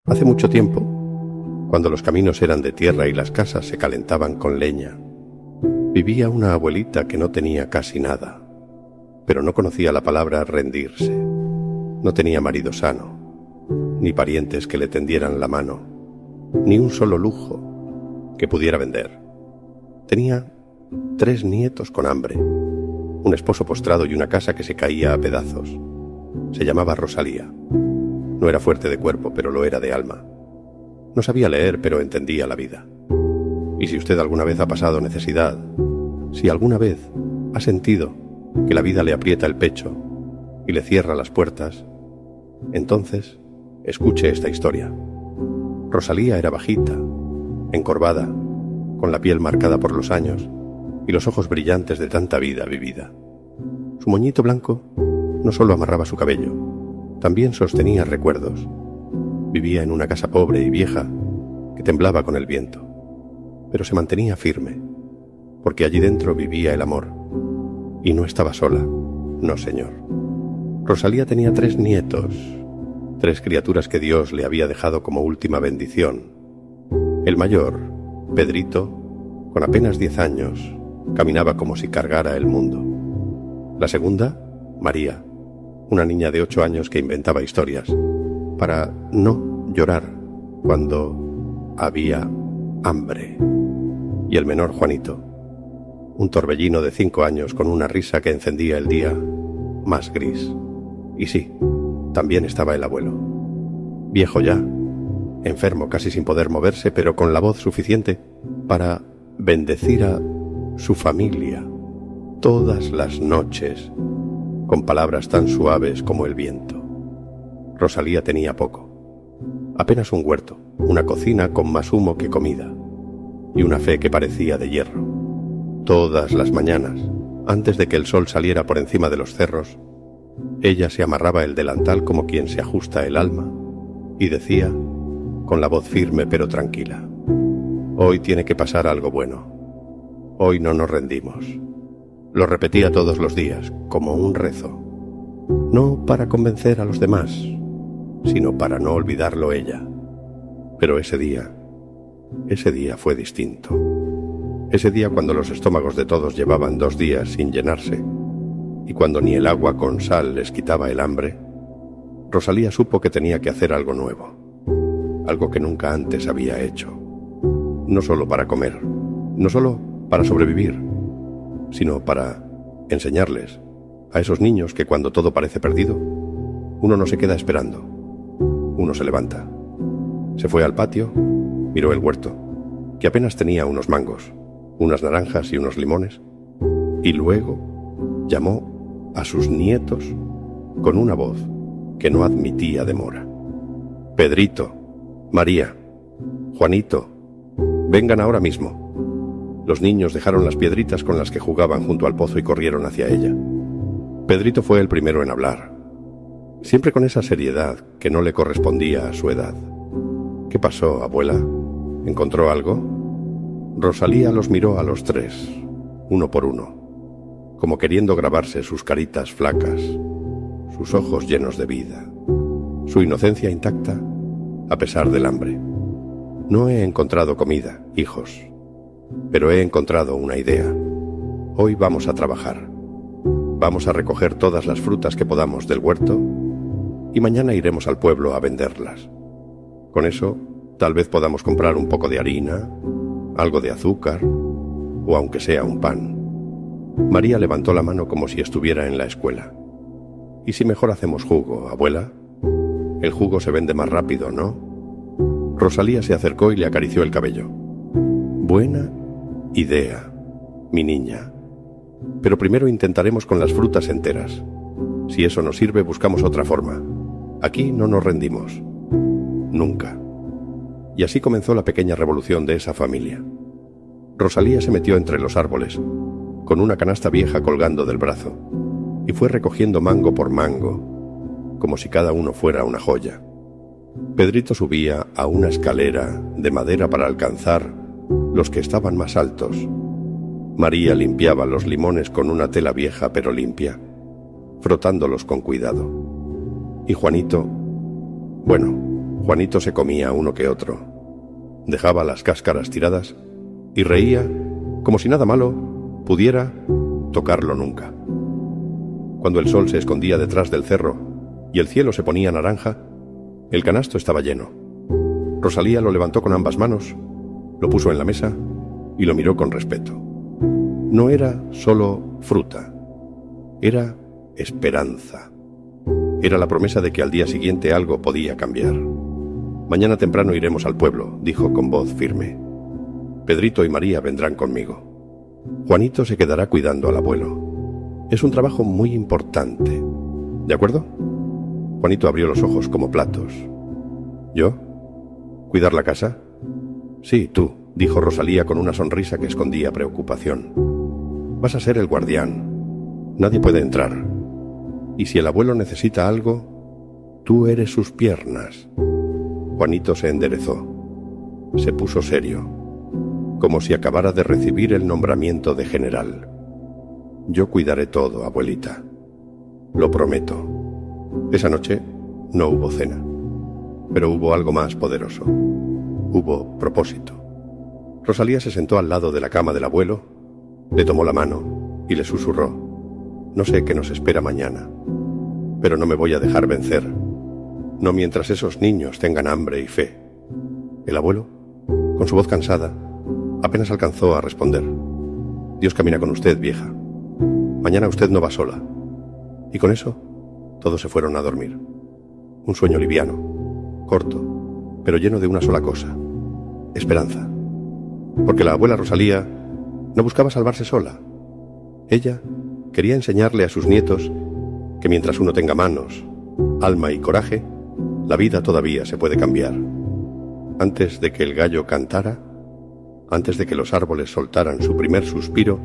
Hace mucho tiempo, cuando los caminos eran de tierra y las casas se calentaban con leña, vivía una abuelita que no tenía casi nada, pero no conocía la palabra rendirse. No tenía marido sano, ni parientes que le tendieran la mano, ni un solo lujo que pudiera vender. Tenía 3 nietos con hambre, un esposo postrado y una casa que se caía a pedazos. Se llamaba Rosalía. No era fuerte de cuerpo, pero lo era de alma. No sabía leer, pero entendía la vida. Y si usted alguna vez ha pasado necesidad, si alguna vez ha sentido que la vida le aprieta el pecho y le cierra las puertas, entonces escuche esta historia. Rosalía era bajita, encorvada, con la piel marcada por los años y los ojos brillantes de tanta vida vivida. Su moñito blanco no solo amarraba su cabello, también sostenía recuerdos. Vivía en una casa pobre y vieja que temblaba con el viento, pero se mantenía firme, porque allí dentro vivía el amor. Y no estaba sola, no señor. Rosalía tenía 3 nietos, 3 criaturas que Dios le había dejado como última bendición. El mayor, Pedrito, con apenas 10 años, caminaba como si cargara el mundo. La segunda, María, una niña de 8 años que inventaba historias para no llorar cuando había hambre. Y el menor, Juanito, un torbellino de 5 años con una risa que encendía el día más gris. Y sí, también estaba el abuelo, viejo ya, enfermo casi sin poder moverse, pero con la voz suficiente para bendecir a su familia todas las noches con palabras tan suaves como el viento. Rosalía tenía poco, apenas un huerto, una cocina con más humo que comida y una fe que parecía de hierro. Todas las mañanas, antes de que el sol saliera por encima de los cerros, ella se amarraba el delantal como quien se ajusta el alma y decía, con la voz firme pero tranquila: hoy tiene que pasar algo bueno. Hoy no nos rendimos. Lo repetía todos los días, como un rezo. No para convencer a los demás, sino para no olvidarlo ella. Pero ese día fue distinto. Ese día, cuando los estómagos de todos llevaban 2 días sin llenarse, y cuando ni el agua con sal les quitaba el hambre, Rosalía supo que tenía que hacer algo nuevo, algo que nunca antes había hecho. No solo para comer, no solo para sobrevivir, sino para enseñarles a esos niños que cuando todo parece perdido, uno no se queda esperando, uno se levanta. Se fue al patio, miró el huerto, que apenas tenía unos mangos, unas naranjas y unos limones, y luego llamó a sus nietos con una voz que no admitía demora: Pedrito, María, Juanito, vengan ahora mismo. Los niños dejaron las piedritas con las que jugaban junto al pozo y corrieron hacia ella. Pedrito fue el primero en hablar, siempre con esa seriedad que no le correspondía a su edad. ¿Qué pasó, abuela? ¿Encontró algo? Rosalía los miró a los 3, uno por uno, como queriendo grabarse sus caritas flacas, sus ojos llenos de vida, su inocencia intacta a pesar del hambre. No he encontrado comida, hijos, pero he encontrado una idea. Hoy vamos a trabajar. Vamos a recoger todas las frutas que podamos del huerto y mañana iremos al pueblo a venderlas. Con eso, tal vez podamos comprar un poco de harina, algo de azúcar o aunque sea un pan. María levantó la mano como si estuviera en la escuela. ¿Y si mejor hacemos jugo, abuela? El jugo se vende más rápido, ¿no? Rosalía se acercó y le acarició el cabello. Buena idea, mi niña. Pero primero intentaremos con las frutas enteras. Si eso no sirve, buscamos otra forma. Aquí no nos rendimos. Nunca. Y así comenzó la pequeña revolución de esa familia. Rosalía se metió entre los árboles, con una canasta vieja colgando del brazo, y fue recogiendo mango por mango, como si cada uno fuera una joya. Pedrito subía a una escalera de madera para alcanzar los que estaban más altos. María limpiaba los limones con una tela vieja pero limpia, frotándolos con cuidado. Y Juanito, bueno, Juanito se comía uno que otro, dejaba las cáscaras tiradas y reía como si nada malo pudiera tocarlo nunca. Cuando el sol se escondía detrás del cerro y el cielo se ponía naranja, el canasto estaba lleno. Rosalía lo levantó con ambas manos, lo puso en la mesa y lo miró con respeto. No era solo fruta, era esperanza. Era la promesa de que al día siguiente algo podía cambiar. Mañana temprano iremos al pueblo, dijo con voz firme. Pedrito y María vendrán conmigo. Juanito se quedará cuidando al abuelo. Es un trabajo muy importante. ¿De acuerdo? Juanito abrió los ojos como platos. ¿Yo? ¿Cuidar la casa? Sí, tú, dijo Rosalía con una sonrisa que escondía preocupación. Vas a ser el guardián. Nadie puede entrar. Y si el abuelo necesita algo, tú eres sus piernas. Juanito se enderezó. Se puso serio, como si acabara de recibir el nombramiento de general. Yo cuidaré todo, abuelita. Lo prometo. Esa noche no hubo cena, pero hubo algo más poderoso. Hubo propósito. Rosalía se sentó al lado de la cama del abuelo, le tomó la mano y le susurró: no sé qué nos espera mañana, pero no me voy a dejar vencer. No mientras esos niños tengan hambre y fe. El abuelo, con su voz cansada, apenas alcanzó a responder. Dios camina con usted, vieja. Mañana usted no va sola. Y con eso, todos se fueron a dormir. Un sueño liviano, corto, pero lleno de una sola cosa: esperanza. Porque la abuela Rosalía no buscaba salvarse sola. Ella quería enseñarle a sus nietos que mientras uno tenga manos, alma y coraje, la vida todavía se puede cambiar. Antes de que el gallo cantara, antes de que los árboles soltaran su primer suspiro,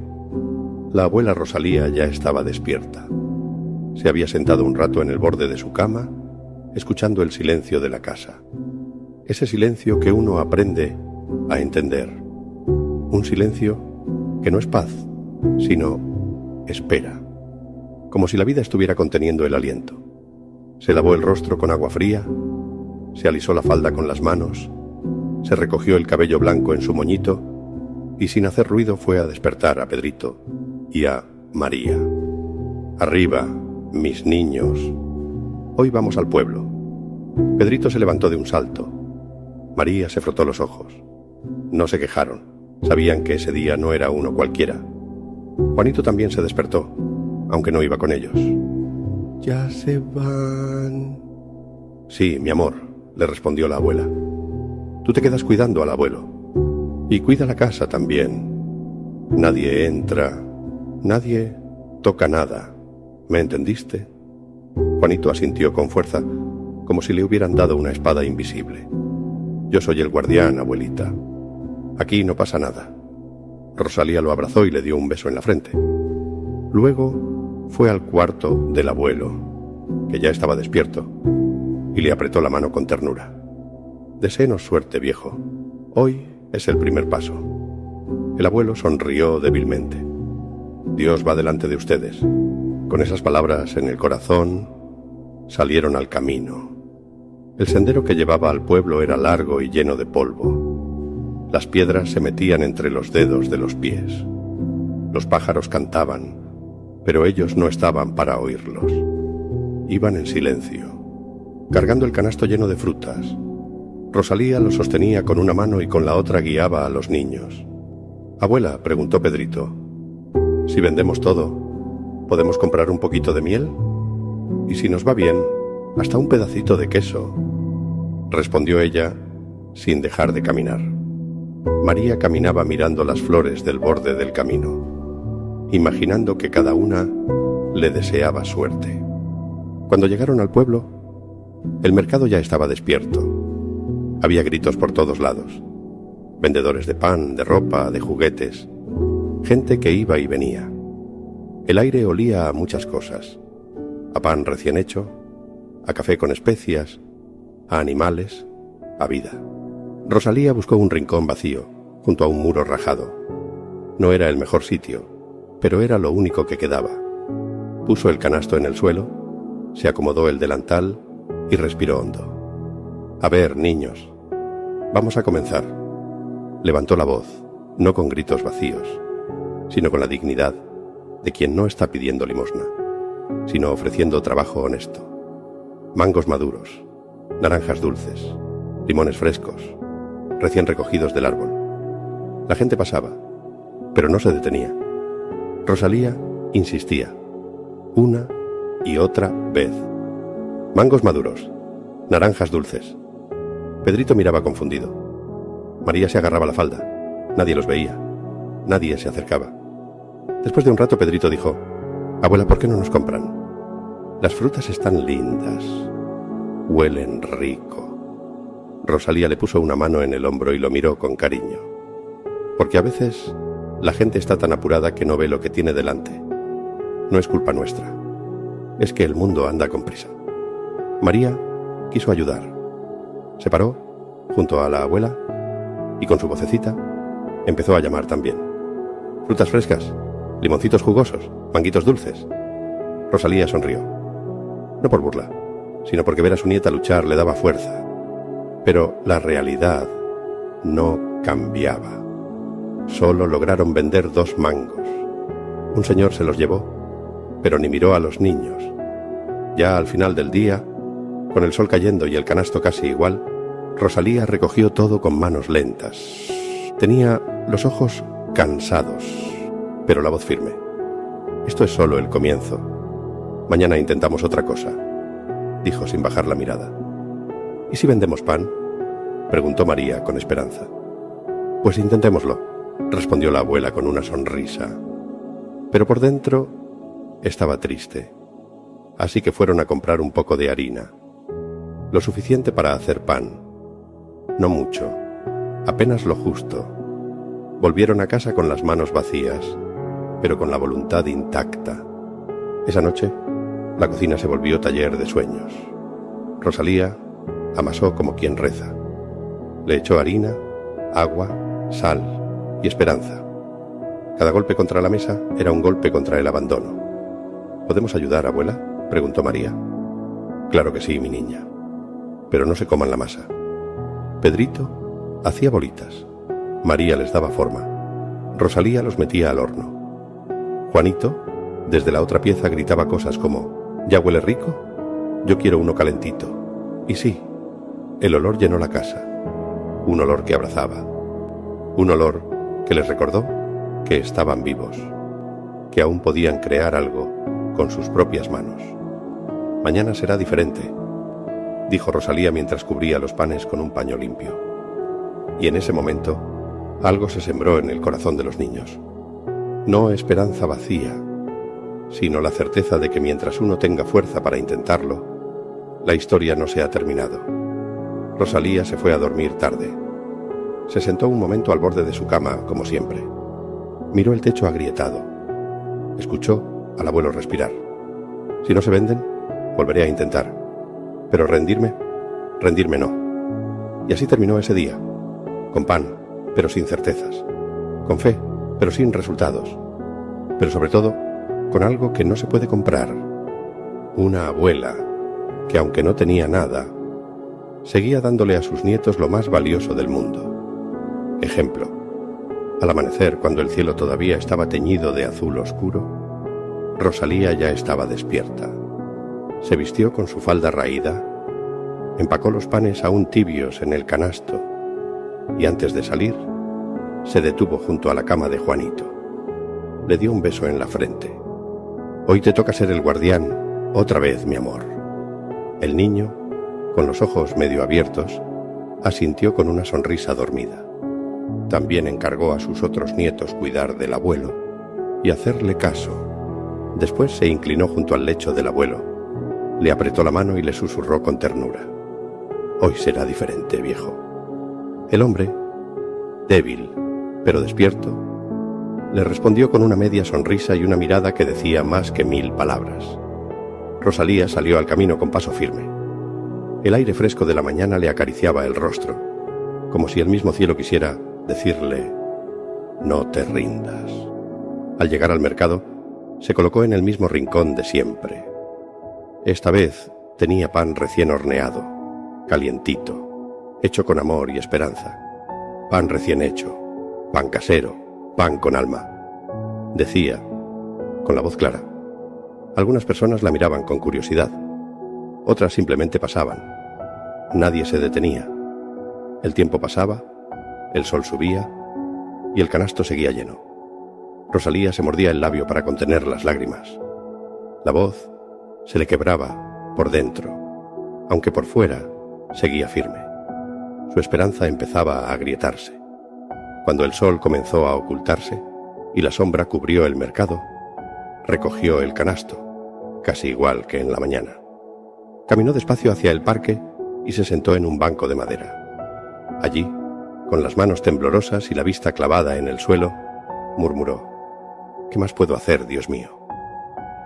la abuela Rosalía ya estaba despierta. Se había sentado un rato en el borde de su cama, escuchando el silencio de la casa. Ese silencio que uno aprende a entender. Un silencio que no es paz, sino espera. Como si la vida estuviera conteniendo el aliento. Se lavó el rostro con agua fría, se alisó la falda con las manos, se recogió el cabello blanco en su moñito y sin hacer ruido fue a despertar a Pedrito y a María. Arriba, mis niños. Hoy vamos al pueblo. Pedrito se levantó de un salto. María se frotó los ojos. No se quejaron. Sabían que ese día no era uno cualquiera. Juanito también se despertó, aunque no iba con ellos. «Ya se van». «Sí, mi amor», le respondió la abuela. «Tú te quedas cuidando al abuelo. Y cuida la casa también. Nadie entra, nadie toca nada. ¿Me entendiste?» Juanito asintió con fuerza, como si le hubieran dado una espada invisible. «Yo soy el guardián, abuelita. Aquí no pasa nada». Rosalía lo abrazó y le dio un beso en la frente. Luego fue al cuarto del abuelo, que ya estaba despierto, y le apretó la mano con ternura. «Deséenos suerte, viejo. Hoy es el primer paso». El abuelo sonrió débilmente. «Dios va delante de ustedes». Con esas palabras en el corazón, salieron al camino. El sendero que llevaba al pueblo era largo y lleno de polvo. Las piedras se metían entre los dedos de los pies. Los pájaros cantaban, pero ellos no estaban para oírlos. Iban en silencio, cargando el canasto lleno de frutas. Rosalía lo sostenía con una mano y con la otra guiaba a los niños. «Abuela», preguntó Pedrito, «si vendemos todo, ¿podemos comprar un poquito de miel? Y si nos va bien, hasta un pedacito de queso». Respondió ella, sin dejar de caminar. María caminaba mirando las flores del borde del camino, imaginando que cada una le deseaba suerte. Cuando llegaron al pueblo, el mercado ya estaba despierto. Había gritos por todos lados. Vendedores de pan, de ropa, de juguetes. Gente que iba y venía. El aire olía a muchas cosas. A pan recién hecho, a café con especias, a animales, a vida. Rosalía buscó un rincón vacío, junto a un muro rajado. No era el mejor sitio, pero era lo único que quedaba. Puso el canasto en el suelo, se acomodó el delantal y respiró hondo. A ver, niños, vamos a comenzar. Levantó la voz, no con gritos vacíos, sino con la dignidad de quien no está pidiendo limosna, sino ofreciendo trabajo honesto. Mangos maduros, naranjas dulces, limones frescos, recién recogidos del árbol. La gente pasaba, pero no se detenía. Rosalía insistía, una y otra vez. Mangos maduros, naranjas dulces. Pedrito miraba confundido. María se agarraba a la falda. Nadie los veía. Nadie se acercaba. Después de un rato Pedrito dijo: «Abuela, ¿por qué no nos compran? Las frutas están lindas. Huelen rico». Rosalía le puso una mano en el hombro y lo miró con cariño. Porque a veces la gente está tan apurada que no ve lo que tiene delante. No es culpa nuestra. Es que el mundo anda con prisa. María quiso ayudar. Se paró junto a la abuela y con su vocecita empezó a llamar también. «Frutas frescas, limoncitos jugosos, manguitos dulces». Rosalía sonrió. No por burla, sino porque ver a su nieta luchar le daba fuerza. Pero la realidad no cambiaba. Solo lograron vender 2 mangos. Un señor se los llevó, pero ni miró a los niños. Ya al final del día, con el sol cayendo y el canasto casi igual, Rosalía recogió todo con manos lentas. Tenía los ojos cansados, pero la voz firme. «Esto es solo el comienzo. Mañana intentamos otra cosa», dijo sin bajar la mirada. «¿Y si vendemos pan?», preguntó María con esperanza. «Pues intentémoslo», respondió la abuela con una sonrisa. Pero por dentro estaba triste. Así que fueron a comprar un poco de harina. Lo suficiente para hacer pan. No mucho, apenas lo justo. Volvieron a casa con las manos vacías, pero con la voluntad intacta. Esa noche, la cocina se volvió taller de sueños. Rosalía amasó como quien reza. Le echó harina, agua, sal y esperanza. Cada golpe contra la mesa era un golpe contra el abandono. «¿Podemos ayudar, abuela?», preguntó María. «Claro que sí, mi niña. Pero no se coman la masa». Pedrito hacía bolitas. María les daba forma. Rosalía los metía al horno. Juanito, desde la otra pieza, gritaba cosas como: «¿Ya huele rico? Yo quiero uno calentito». Y sí, el olor llenó la casa. Un olor que abrazaba. Un olor que les recordó que estaban vivos, que aún podían crear algo con sus propias manos. «Mañana será diferente», dijo Rosalía mientras cubría los panes con un paño limpio. Y en ese momento, algo se sembró en el corazón de los niños. No esperanza vacía, sino la certeza de que mientras uno tenga fuerza para intentarlo, la historia no se ha terminado. Rosalía se fue a dormir tarde. Se sentó un momento al borde de su cama, como siempre. Miró el techo agrietado. Escuchó al abuelo respirar. «Si no se venden, volveré a intentar. Pero rendirme no». Y así terminó ese día. Con pan, pero sin certezas. Con fe, pero sin resultados. Pero sobre todo, con algo que no se puede comprar. Una abuela que, aunque no tenía nada, seguía dándole a sus nietos lo más valioso del mundo. Ejemplo. Al amanecer, cuando el cielo todavía estaba teñido de azul oscuro, Rosalía ya estaba despierta. Se vistió con su falda raída, empacó los panes aún tibios en el canasto y antes de salir, se detuvo junto a la cama de Juanito. Le dio un beso en la frente. «Hoy te toca ser el guardián, otra vez, mi amor». El niño, con los ojos medio abiertos, asintió con una sonrisa dormida. También encargó a sus otros nietos cuidar del abuelo y hacerle caso. Después se inclinó junto al lecho del abuelo, le apretó la mano y le susurró con ternura: «Hoy será diferente, viejo». El hombre, débil pero despierto, le respondió con una media sonrisa y una mirada que decía más que 1000 palabras. Rosalía salió al camino con paso firme. El aire fresco de la mañana le acariciaba el rostro, como si el mismo cielo quisiera decirle: «No te rindas». Al llegar al mercado, se colocó en el mismo rincón de siempre. Esta vez tenía pan recién horneado, calientito. hecho con amor y esperanza. Pan recién hecho, pan casero, pan con alma. Decía, con la voz clara. Algunas personas la miraban con curiosidad, otras simplemente pasaban. Nadie se detenía. El tiempo pasaba, el sol subía y el canasto seguía lleno. Rosalía se mordía el labio para contener las lágrimas. La voz se le quebraba por dentro, aunque por fuera seguía firme. Su esperanza empezaba a agrietarse. Cuando el sol comenzó a ocultarse y la sombra cubrió el mercado, recogió el canasto, casi igual que en la mañana. Caminó despacio hacia el parque y se sentó en un banco de madera. Allí, con las manos temblorosas y la vista clavada en el suelo, murmuró: ¿qué más puedo hacer, Dios mío?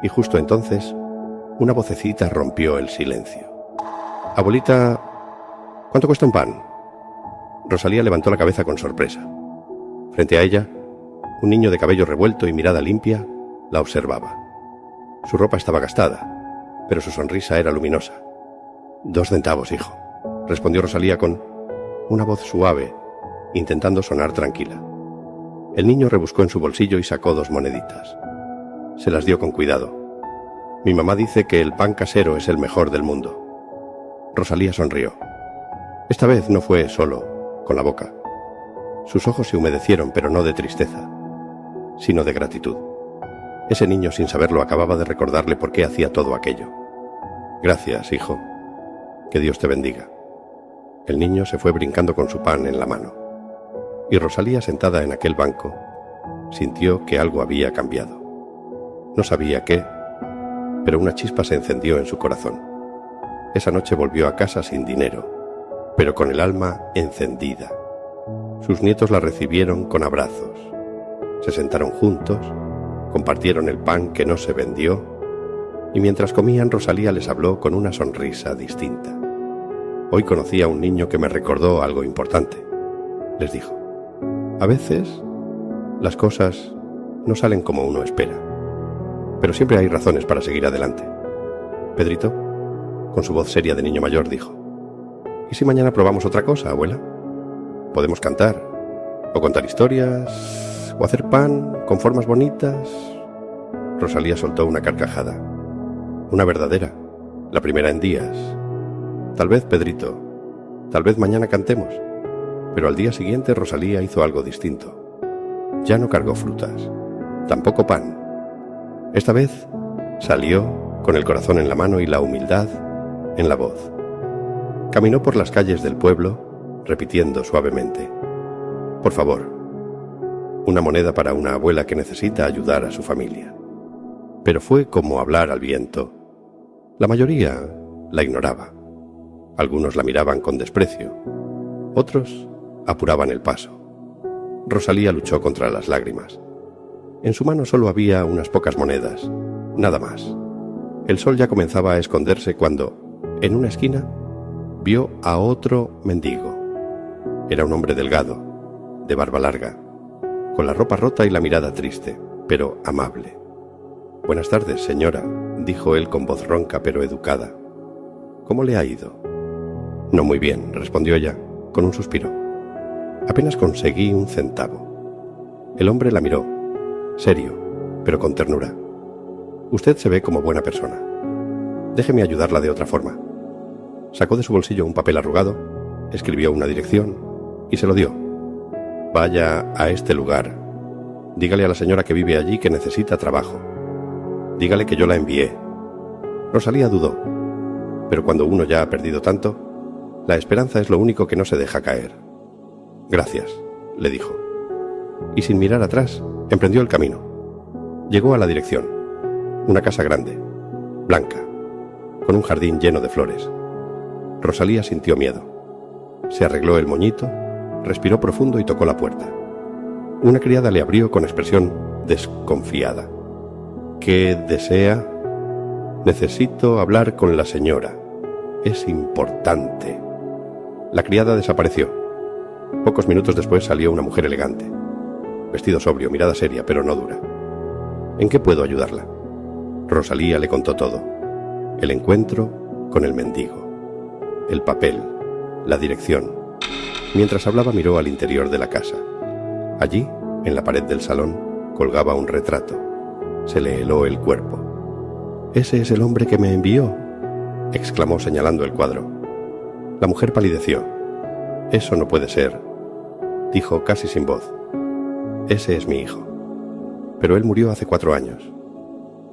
Y justo entonces, una vocecita rompió el silencio. Abuelita, ¿cuánto cuesta un pan? Rosalía levantó la cabeza con sorpresa. Frente a ella, un niño de cabello revuelto y mirada limpia la observaba. Su ropa estaba gastada, pero su sonrisa era luminosa. 2 centavos, hijo, respondió Rosalía con una voz suave, intentando sonar tranquila. El niño rebuscó en su bolsillo y sacó 2 moneditas. Se las dio con cuidado. Mi mamá dice que el pan casero es el mejor del mundo. Rosalía sonrió. Esta vez no fue solo con la boca. Sus ojos se humedecieron, pero no de tristeza, sino de gratitud. Ese niño, sin saberlo, acababa de recordarle por qué hacía todo aquello. Gracias, hijo. Que Dios te bendiga. El niño se fue brincando con su pan en la mano. Y Rosalía, sentada en aquel banco, sintió que algo había cambiado. No sabía qué, pero una chispa se encendió en su corazón. Esa noche volvió a casa sin dinero, pero con el alma encendida. Sus nietos la recibieron con abrazos. Se sentaron juntos, compartieron el pan que no se vendió, y mientras comían, Rosalía les habló con una sonrisa distinta. Hoy conocí a un niño que me recordó algo importante, les dijo. A veces, las cosas no salen como uno espera, pero siempre hay razones para seguir adelante. Pedrito, con su voz seria de niño mayor, dijo: ¿y si mañana probamos otra cosa, abuela? Podemos cantar, o contar historias, o hacer pan con formas bonitas. Rosalía soltó una carcajada. Una verdadera, la primera en días. Tal vez, Pedrito, tal vez mañana cantemos. Pero al día siguiente Rosalía hizo algo distinto. Ya no cargó frutas, tampoco pan. Esta vez salió con el corazón en la mano y la humildad en la voz. Caminó por las calles del pueblo, repitiendo suavemente: por favor, una moneda para una abuela que necesita ayudar a su familia. Pero fue como hablar al viento. La mayoría la ignoraba. Algunos la miraban con desprecio. Otros apuraban el paso. Rosalía luchó contra las lágrimas. En su mano solo había unas pocas monedas, nada más. El sol ya comenzaba a esconderse cuando, en una esquina, vio a otro mendigo. Era un hombre delgado, de barba larga, con la ropa rota y la mirada triste, pero amable. Buenas tardes, señora, dijo él con voz ronca pero educada. ¿Cómo le ha ido? No muy bien, respondió ella, con un suspiro. Apenas conseguí 1 centavo. El hombre la miró, serio, pero con ternura. Usted se ve como buena persona. Déjeme ayudarla de otra forma. Sacó de su bolsillo un papel arrugado, escribió una dirección y se lo dio. Vaya a este lugar. Dígale a la señora que vive allí que necesita trabajo. Dígale que yo la envié. Rosalía dudó, pero cuando uno ya ha perdido tanto, la esperanza es lo único que no se deja caer. Gracias, le dijo. Y sin mirar atrás, emprendió el camino. Llegó a la dirección. Una casa grande, blanca, con un jardín lleno de flores. Rosalía sintió miedo. Se arregló el moñito, respiró profundo y tocó la puerta. Una criada le abrió con expresión desconfiada. ¿Qué desea? Necesito hablar con la señora. Es importante. La criada desapareció. Pocos minutos después salió una mujer elegante. Vestido sobrio, mirada seria, pero no dura. ¿En qué puedo ayudarla? Rosalía le contó todo. El encuentro con el mendigo. El papel, la dirección, Mientras hablaba miró al interior de la casa. Allí, en la pared del salón, colgaba un retrato. Se le heló el cuerpo. «¿Ese es el hombre que me envió?», exclamó señalando el cuadro. La mujer palideció. «Eso no puede ser», dijo casi sin voz. «Ese es mi hijo. Pero él murió hace 4 años».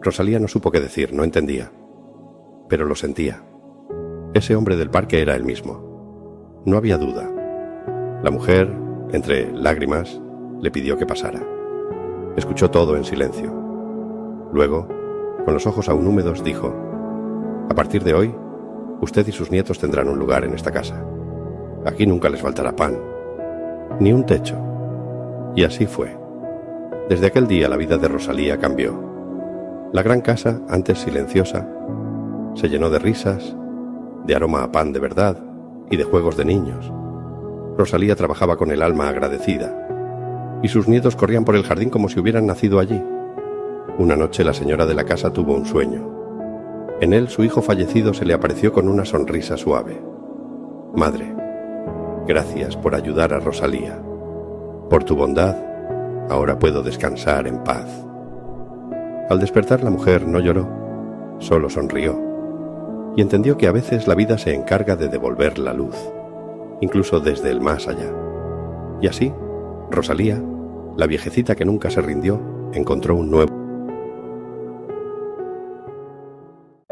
Rosalía no supo qué decir, no entendía. Pero lo sentía. Ese hombre del parque era él mismo. No había duda. La mujer, entre lágrimas, le pidió que pasara. Escuchó todo en silencio. Luego, con los ojos aún húmedos, dijo: «A partir de hoy, usted y sus nietos tendrán un lugar en esta casa. Aquí nunca les faltará pan, ni un techo». Y así fue. Desde aquel día la vida de Rosalía cambió. La gran casa, antes silenciosa, se llenó de risas, de aroma a pan de verdad y de juegos de niños. Rosalía trabajaba con el alma agradecida, y sus nietos corrían por el jardín como si hubieran nacido allí. Una noche la señora de la casa tuvo un sueño. En él su hijo fallecido se le apareció con una sonrisa suave. «Madre, gracias por ayudar a Rosalía. Por tu bondad, ahora puedo descansar en paz». Al despertar la mujer no lloró, solo sonrió, y entendió que a veces la vida se encarga de devolver la luz, incluso desde el más allá. Y así, Rosalía, la viejecita que nunca se rindió, encontró un nuevo.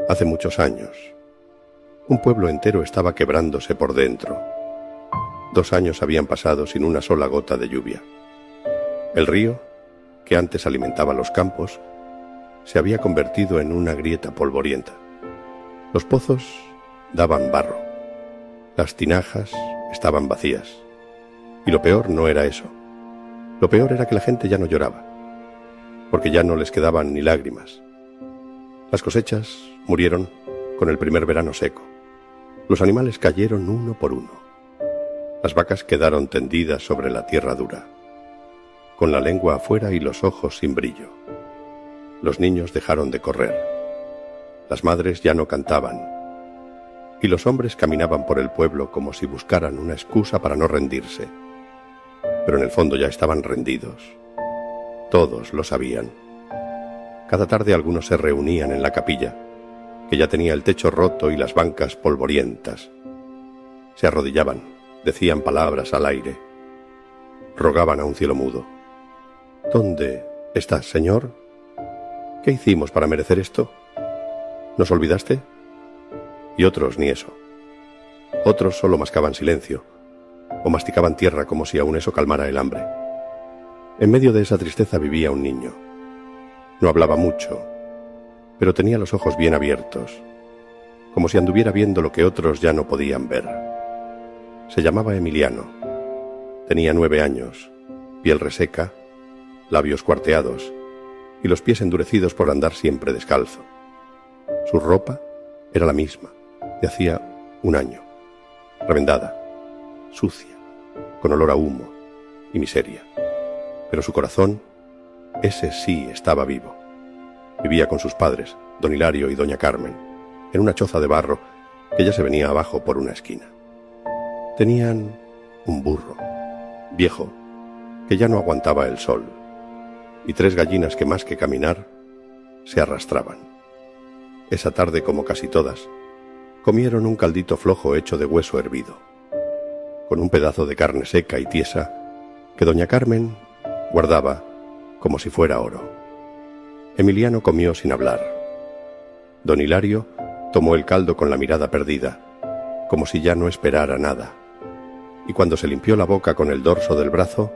Hace muchos años, un pueblo entero estaba quebrándose por dentro. 2 años habían pasado sin una sola gota de lluvia. El río, que antes alimentaba los campos, se había convertido en una grieta polvorienta. Los pozos daban barro. Las tinajas estaban vacías. Y lo peor no era eso. Lo peor era que la gente ya no lloraba, porque ya no les quedaban ni lágrimas. Las cosechas murieron con el primer verano seco. Los animales cayeron uno por uno. Las vacas quedaron tendidas sobre la tierra dura, con la lengua afuera y los ojos sin brillo. Los niños dejaron de correr. Las madres ya no cantaban. Y los hombres caminaban por el pueblo como si buscaran una excusa para no rendirse. Pero en el fondo ya estaban rendidos. Todos lo sabían. Cada tarde algunos se reunían en la capilla, que ya tenía el techo roto y las bancas polvorientas. Se arrodillaban, decían palabras al aire. Rogaban a un cielo mudo. «¿Dónde estás, Señor? ¿Qué hicimos para merecer esto? ¿Nos olvidaste?». Y otros ni eso. Otros solo mascaban silencio, o masticaban tierra como si aún eso calmara el hambre. En medio de esa tristeza vivía un niño. No hablaba mucho, pero tenía los ojos bien abiertos, como si anduviera viendo lo que otros ya no podían ver. Se llamaba Emiliano. Tenía 9 años, piel reseca, labios cuarteados y los pies endurecidos por andar siempre descalzo. Su ropa era la misma, de hacía 1 año, remendada, sucia, con olor a humo y miseria. Pero su corazón, ese sí estaba vivo. Vivía con sus padres, don Hilario y doña Carmen, en una choza de barro que ya se venía abajo por una esquina. Tenían un burro, viejo, que ya no aguantaba el sol, y 3 gallinas que más que caminar, se arrastraban. Esa tarde, como casi todas, comieron un caldito flojo hecho de hueso hervido, con un pedazo de carne seca y tiesa que doña Carmen guardaba como si fuera oro. Emiliano comió sin hablar. Don Hilario tomó el caldo con la mirada perdida, como si ya no esperara nada, y cuando se limpió la boca con el dorso del brazo,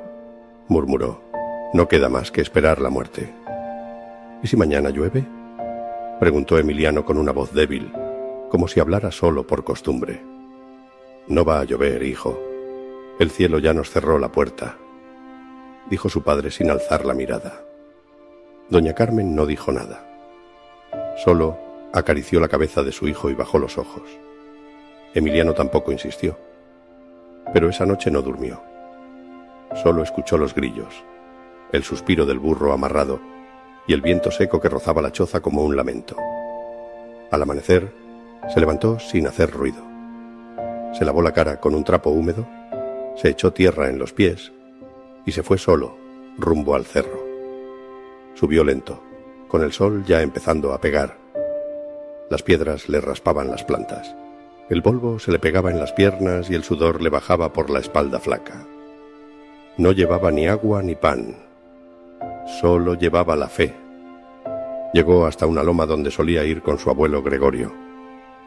murmuró: «No queda más que esperar la muerte». «¿Y si mañana llueve?», preguntó Emiliano con una voz débil, como si hablara solo por costumbre. «No va a llover, hijo. El cielo ya nos cerró la puerta», dijo su padre sin alzar la mirada. Doña Carmen no dijo nada. Solo acarició la cabeza de su hijo y bajó los ojos. Emiliano tampoco insistió. Pero esa noche no durmió. Solo escuchó los grillos, el suspiro del burro amarrado y el viento seco que rozaba la choza como un lamento. Al amanecer, se levantó sin hacer ruido. Se lavó la cara con un trapo húmedo, Se echó tierra en los pies y se fue solo, rumbo al cerro. Subió lento, con el sol ya empezando a pegar. Las piedras le raspaban las plantas. El polvo se le pegaba en las piernas y el sudor le bajaba por la espalda flaca. No llevaba ni agua ni pan. Solo llevaba la fe. Llegó hasta una loma donde solía ir con su abuelo Gregorio,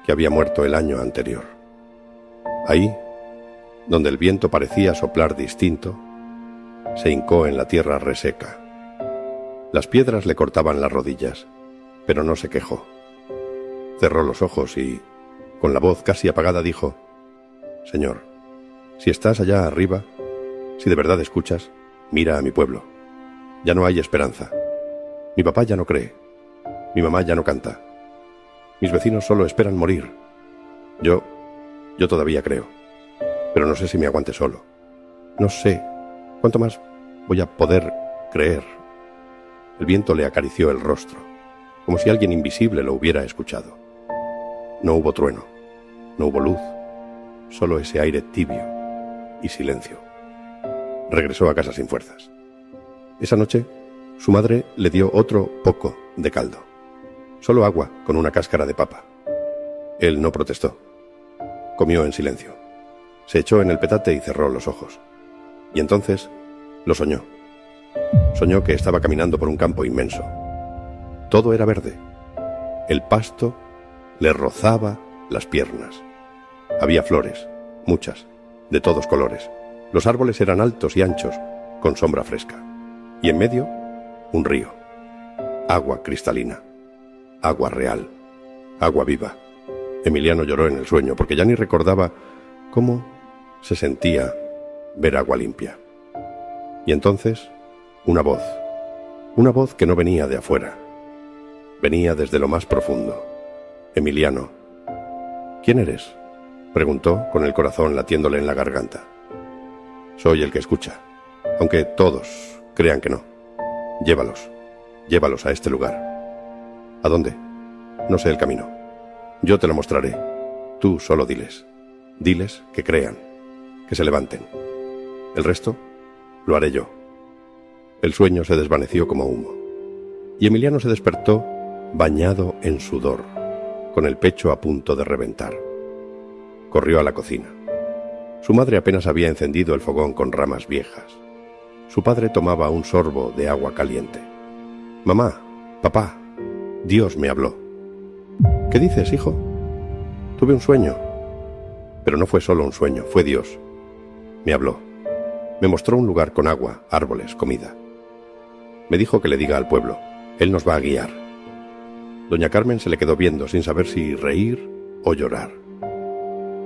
que había muerto el año anterior. Ahí, donde el viento parecía soplar distinto, se hincó en la tierra reseca. Las piedras le cortaban las rodillas, pero no se quejó. Cerró los ojos y, con la voz casi apagada, dijo: «Señor, si estás allá arriba, si de verdad escuchas, mira a mi pueblo. Ya no hay esperanza. Mi papá ya no cree. Mi mamá ya no canta. Mis vecinos solo esperan morir. Yo todavía creo. Pero no sé si me aguante solo. No sé cuánto más voy a poder creer». El viento le acarició el rostro, como si alguien invisible lo hubiera escuchado. No hubo trueno, no hubo luz, solo ese aire tibio y silencio. Regresó a casa sin fuerzas. Esa noche, su madre le dio otro poco de caldo. Solo agua con una cáscara de papa. Él no protestó. Comió en silencio. Se echó en el petate y cerró los ojos. Y entonces lo soñó. Soñó que estaba caminando por un campo inmenso. Todo era verde. El pasto le rozaba las piernas. Había flores, muchas, de todos colores. Los árboles eran altos y anchos, con sombra fresca. Y en medio, un río. Agua cristalina. Agua real. Agua viva. Emiliano lloró en el sueño, porque ya ni recordaba cómo se sentía ver agua limpia. Y entonces, una voz que no venía de afuera. Venía desde lo más profundo. «Emiliano». «¿Quién eres?», preguntó, con el corazón latiéndole en la garganta. «Soy el que escucha, aunque todos crean que no. Llévalos a este lugar». «¿A dónde?». «No sé el camino. Yo te lo mostraré. Tú solo diles que crean, que se levanten. El resto lo haré yo». El sueño se desvaneció como humo, y Emiliano se despertó bañado en sudor, con el pecho a punto de reventar. Corrió a la cocina. Su madre apenas había encendido el fogón con ramas viejas. Su padre tomaba un sorbo de agua caliente. «Mamá, papá, Dios me habló». «¿Qué dices, hijo?». «Tuve un sueño». «Pero no fue solo un sueño, fue Dios. Me habló. Me mostró un lugar con agua, árboles, comida. Me dijo que le diga al pueblo, él nos va a guiar». Doña Carmen se le quedó viendo sin saber si reír o llorar.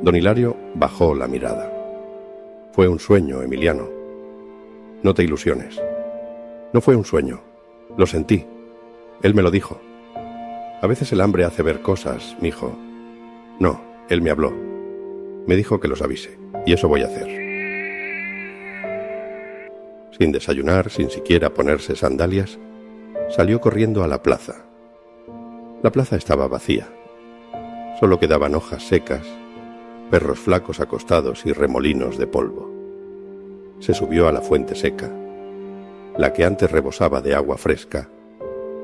Don Hilario bajó la mirada. «Fue un sueño, Emiliano. No te ilusiones. No fue un sueño. Lo sentí. Él me lo dijo. A veces el hambre hace ver cosas, mijo. No, él me habló. Me dijo que los avise, y eso voy a hacer». Sin desayunar, sin siquiera ponerse sandalias, salió corriendo a la plaza. La plaza estaba vacía. Solo quedaban hojas secas, perros flacos acostados y remolinos de polvo. Se subió a la fuente seca, la que antes rebosaba de agua fresca,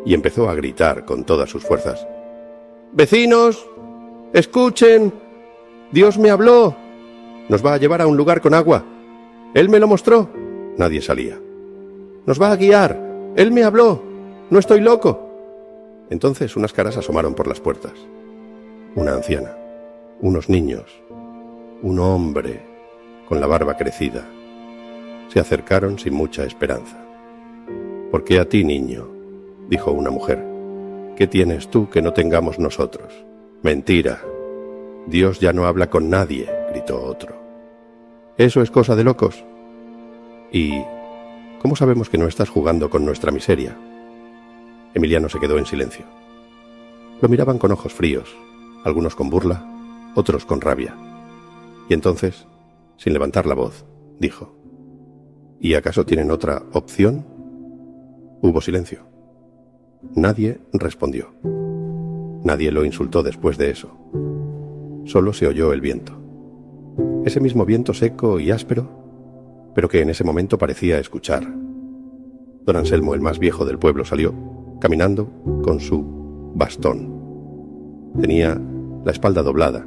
y empezó a gritar con todas sus fuerzas: «¡Vecinos! ¡Escuchen! Dios me habló. Nos va a llevar a un lugar con agua. Él me lo mostró». Nadie salía. «Nos va a guiar. Él me habló. No estoy loco». Entonces unas caras asomaron por las puertas. Una anciana, unos niños, un hombre con la barba crecida. Se acercaron sin mucha esperanza. «¿Por qué a ti, niño?», dijo una mujer. «¿Qué tienes tú que no tengamos nosotros?». «Mentira. Dios ya no habla con nadie», gritó otro. «Eso es cosa de locos». «¿Y cómo sabemos que no estás jugando con nuestra miseria?». Emiliano se quedó en silencio. Lo miraban con ojos fríos, algunos con burla, otros con rabia. Y entonces, sin levantar la voz, dijo: «¿Y acaso tienen otra opción?». Hubo silencio. Nadie respondió. Nadie lo insultó después de eso. Solo se oyó el viento. Ese mismo viento seco y áspero pero que en ese momento parecía escuchar. Don Anselmo, el más viejo del pueblo, salió, caminando con su bastón. Tenía la espalda doblada,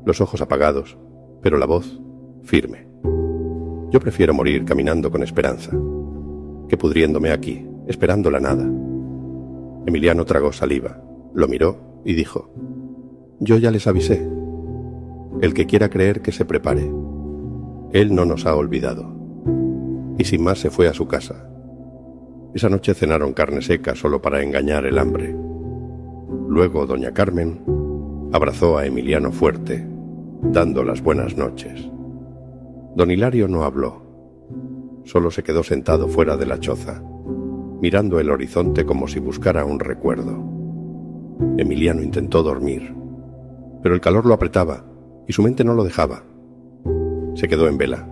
los ojos apagados, pero la voz firme. Yo prefiero morir caminando con esperanza, que pudriéndome aquí, esperando la nada. Emiliano tragó saliva, lo miró y dijo: yo ya les avisé. El que quiera creer, que se prepare. Él no nos ha olvidado. Y sin más se fue a su casa. Esa noche cenaron carne seca solo para engañar el hambre. Luego doña Carmen abrazó a Emiliano fuerte, dando las buenas noches. Don Hilario no habló. Solo se quedó sentado fuera de la choza, mirando el horizonte como si buscara un recuerdo. Emiliano intentó dormir, pero el calor lo apretaba y su mente no lo dejaba. Se quedó en vela,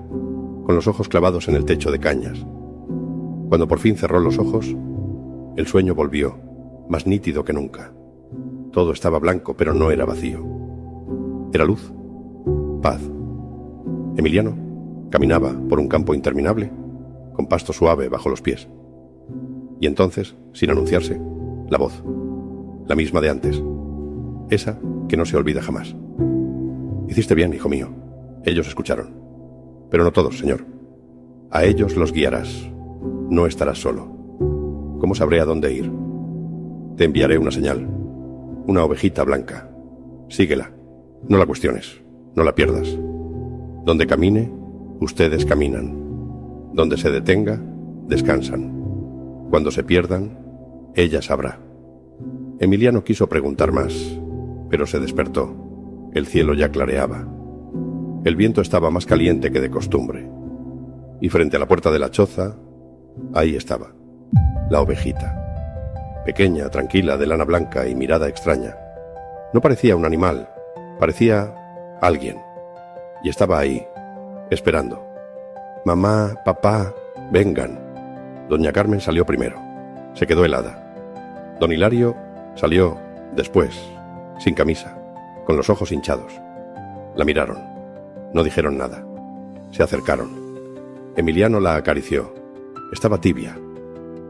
con los ojos clavados en el techo de cañas. Cuando por fin cerró los ojos, el sueño volvió, más nítido que nunca. Todo estaba blanco, pero no era vacío. Era luz, paz. Emiliano caminaba por un campo interminable, con pasto suave bajo los pies. Y entonces, sin anunciarse, la voz, la misma de antes, esa que no se olvida jamás. Hiciste bien, hijo mío. Ellos escucharon. Pero no todos, señor. A ellos los guiarás. No estarás solo. ¿Cómo sabré a dónde ir? Te enviaré una señal. Una ovejita blanca. Síguela. No la cuestiones. No la pierdas. Donde camine, ustedes caminan. Donde se detenga, descansan. Cuando se pierdan, ella sabrá. Emiliano quiso preguntar más, pero se despertó. El cielo ya clareaba. El viento estaba más caliente que de costumbre. Y frente a la puerta de la choza, ahí estaba, la ovejita. Pequeña, tranquila, de lana blanca y mirada extraña. No parecía un animal, parecía alguien. Y estaba ahí, esperando. Mamá, papá, vengan. Doña Carmen salió primero. Se quedó helada. Don Hilario salió después, sin camisa, con los ojos hinchados. La miraron. No dijeron nada. Se acercaron. Emiliano la acarició. Estaba tibia,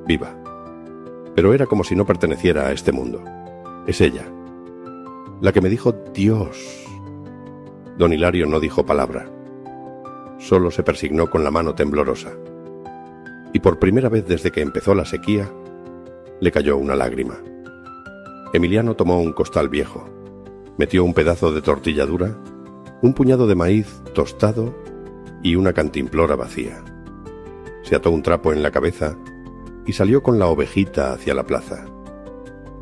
viva. Pero era como si no perteneciera a este mundo. Es ella, la que me dijo Dios. Don Hilario no dijo palabra. Solo se persignó con la mano temblorosa. Y por primera vez desde que empezó la sequía, le cayó una lágrima. Emiliano tomó un costal viejo, metió un pedazo de tortilla dura, un puñado de maíz tostado y una cantimplora vacía. Se ató un trapo en la cabeza y salió con la ovejita hacia la plaza.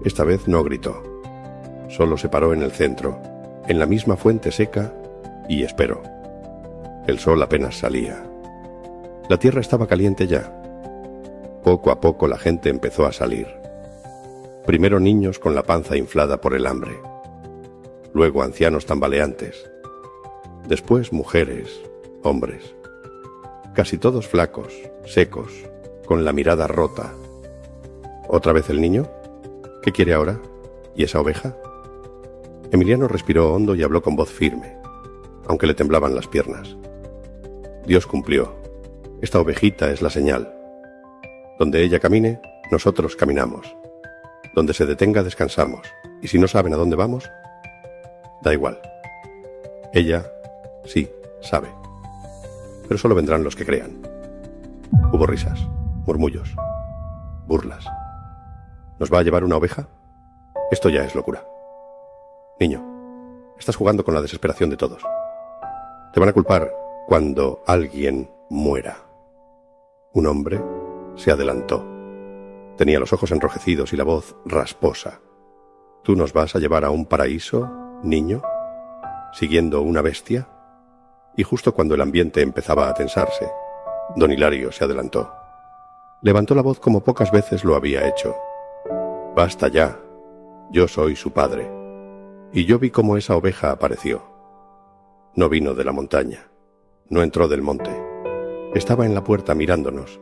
Esta vez no gritó. Solo se paró en el centro, en la misma fuente seca, y esperó. El sol apenas salía. La tierra estaba caliente ya. Poco a poco la gente empezó a salir. Primero niños con la panza inflada por el hambre. Luego ancianos tambaleantes. Después mujeres, hombres. Casi todos flacos, secos, con la mirada rota. ¿Otra vez el niño? ¿Qué quiere ahora? ¿Y esa oveja? Emiliano respiró hondo y habló con voz firme, aunque le temblaban las piernas. Dios cumplió. Esta ovejita es la señal. Donde ella camine, nosotros caminamos. Donde se detenga, descansamos. Y si no saben a dónde vamos, da igual. Ella, sí, sabe. Pero solo vendrán los que crean. Hubo risas, murmullos, burlas. ¿Nos va a llevar una oveja? Esto ya es locura. Niño, estás jugando con la desesperación de todos. Te van a culpar cuando alguien muera. Un hombre se adelantó. Tenía los ojos enrojecidos y la voz rasposa. ¿Tú nos vas a llevar a un paraíso, niño? ¿Siguiendo una bestia? Y justo cuando el ambiente empezaba a tensarse, don Hilario se adelantó. Levantó la voz como pocas veces lo había hecho. Basta ya, yo soy su padre. Y yo vi cómo esa oveja apareció. No vino de la montaña, no entró del monte. Estaba en la puerta mirándonos,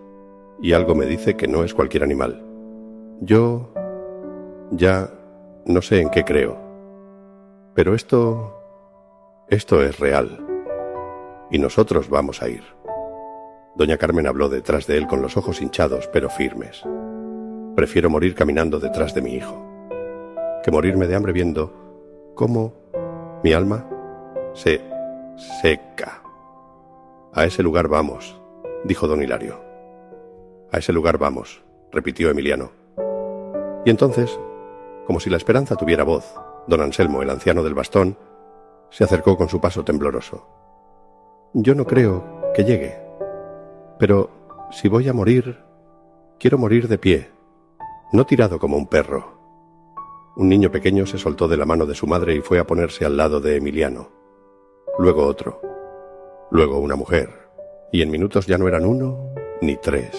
y algo me dice que no es cualquier animal. Yo ya no sé en qué creo, pero esto es real, y nosotros vamos a ir. Doña Carmen habló detrás de él con los ojos hinchados pero firmes. Prefiero morir caminando detrás de mi hijo, que morirme de hambre viendo cómo mi alma se seca. A ese lugar vamos, dijo don Hilario. A ese lugar vamos, repitió Emiliano. Y entonces, como si la esperanza tuviera voz, don Anselmo, el anciano del bastón, se acercó con su paso tembloroso. Yo no creo que llegue, pero si voy a morir, quiero morir de pie, no tirado como un perro. Un niño pequeño se soltó de la mano de su madre y fue a ponerse al lado de Emiliano. Luego otro, luego una mujer, y en minutos ya no eran 1 ni 3,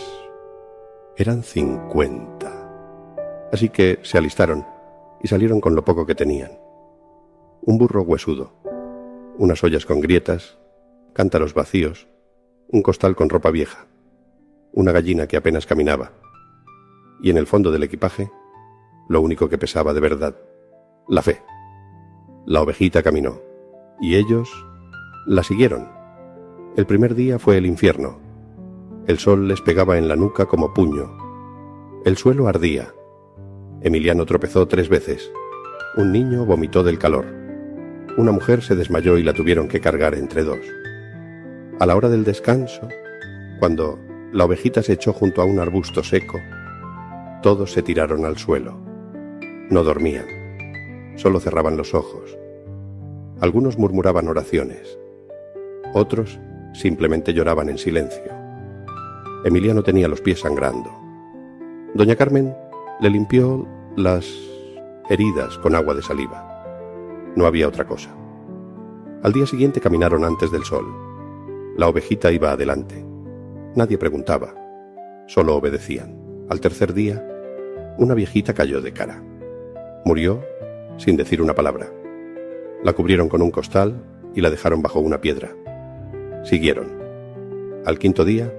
eran 50. Así que se alistaron y salieron con lo poco que tenían. Un burro huesudo, unas ollas con grietas, cántaros vacíos, un costal con ropa vieja, una gallina que apenas caminaba, y en el fondo del equipaje, lo único que pesaba de verdad, la fe. La ovejita caminó, y ellos la siguieron. El primer día fue el infierno. El sol les pegaba en la nuca como puño. El suelo ardía. Emiliano tropezó 3 veces. Un niño vomitó del calor. Una mujer se desmayó y la tuvieron que cargar entre 2. A la hora del descanso, cuando la ovejita se echó junto a un arbusto seco, todos se tiraron al suelo. No dormían, solo cerraban los ojos. Algunos murmuraban oraciones, otros simplemente lloraban en silencio. Emiliano tenía los pies sangrando. Doña Carmen le limpió las heridas con agua de saliva. No había otra cosa. Al día siguiente caminaron antes del sol. La ovejita iba adelante. Nadie preguntaba, solo obedecían. Al tercer día, una viejita cayó de cara. Murió sin decir una palabra. La cubrieron con un costal y la dejaron bajo una piedra. Siguieron. Al 5.º día,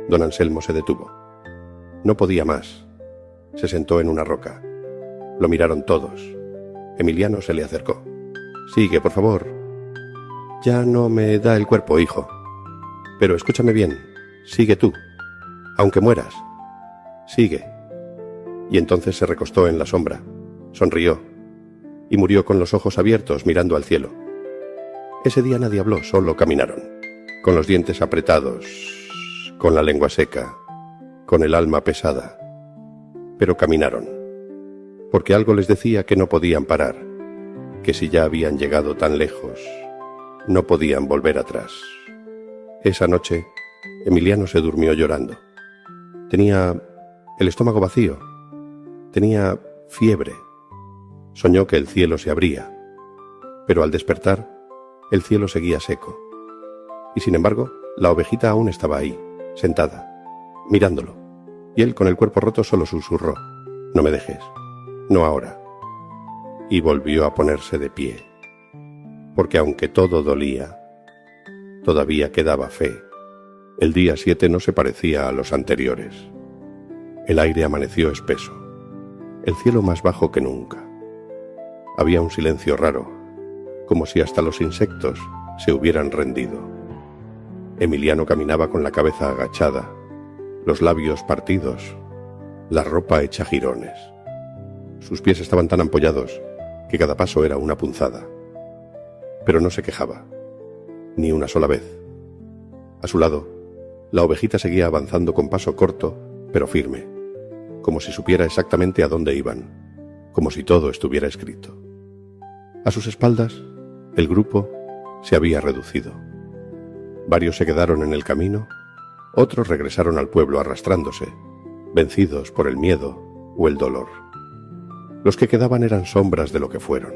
don Anselmo se detuvo. No podía más. Se sentó en una roca. Lo miraron todos. Emiliano se le acercó. Sigue, por favor. Ya no me da el cuerpo, hijo. Pero escúchame bien. Sigue tú. Aunque mueras. Sigue. Y entonces se recostó en la sombra. Sonrió. Y murió con los ojos abiertos mirando al cielo. Ese día nadie habló, solo caminaron. Con los dientes apretados, con la lengua seca, con el alma pesada. Pero caminaron. Porque algo les decía que no podían parar. Que si ya habían llegado tan lejos, no podían volver atrás. Esa noche, Emiliano se durmió llorando. Tenía el estómago vacío. Tenía fiebre. Soñó que el cielo se abría. Pero al despertar, el cielo seguía seco. Y sin embargo, la ovejita aún estaba ahí, sentada, mirándolo. Y él, con el cuerpo roto, solo susurró: «No me dejes. No ahora». Y volvió a ponerse de pie. Porque aunque todo dolía, todavía quedaba fe. El día 7 no se parecía a los anteriores. El aire amaneció espeso. El cielo más bajo que nunca. Había un silencio raro, como si hasta los insectos se hubieran rendido. Emiliano caminaba con la cabeza agachada, los labios partidos, la ropa hecha jirones. Sus pies estaban tan ampollados que cada paso era una punzada. Pero no se quejaba, ni una sola vez. A su lado, la ovejita seguía avanzando con paso corto, pero firme, como si supiera exactamente a dónde iban, como si todo estuviera escrito. A sus espaldas, el grupo se había reducido. Varios se quedaron en el camino, otros regresaron al pueblo arrastrándose, vencidos por el miedo o el dolor. Los que quedaban eran sombras de lo que fueron.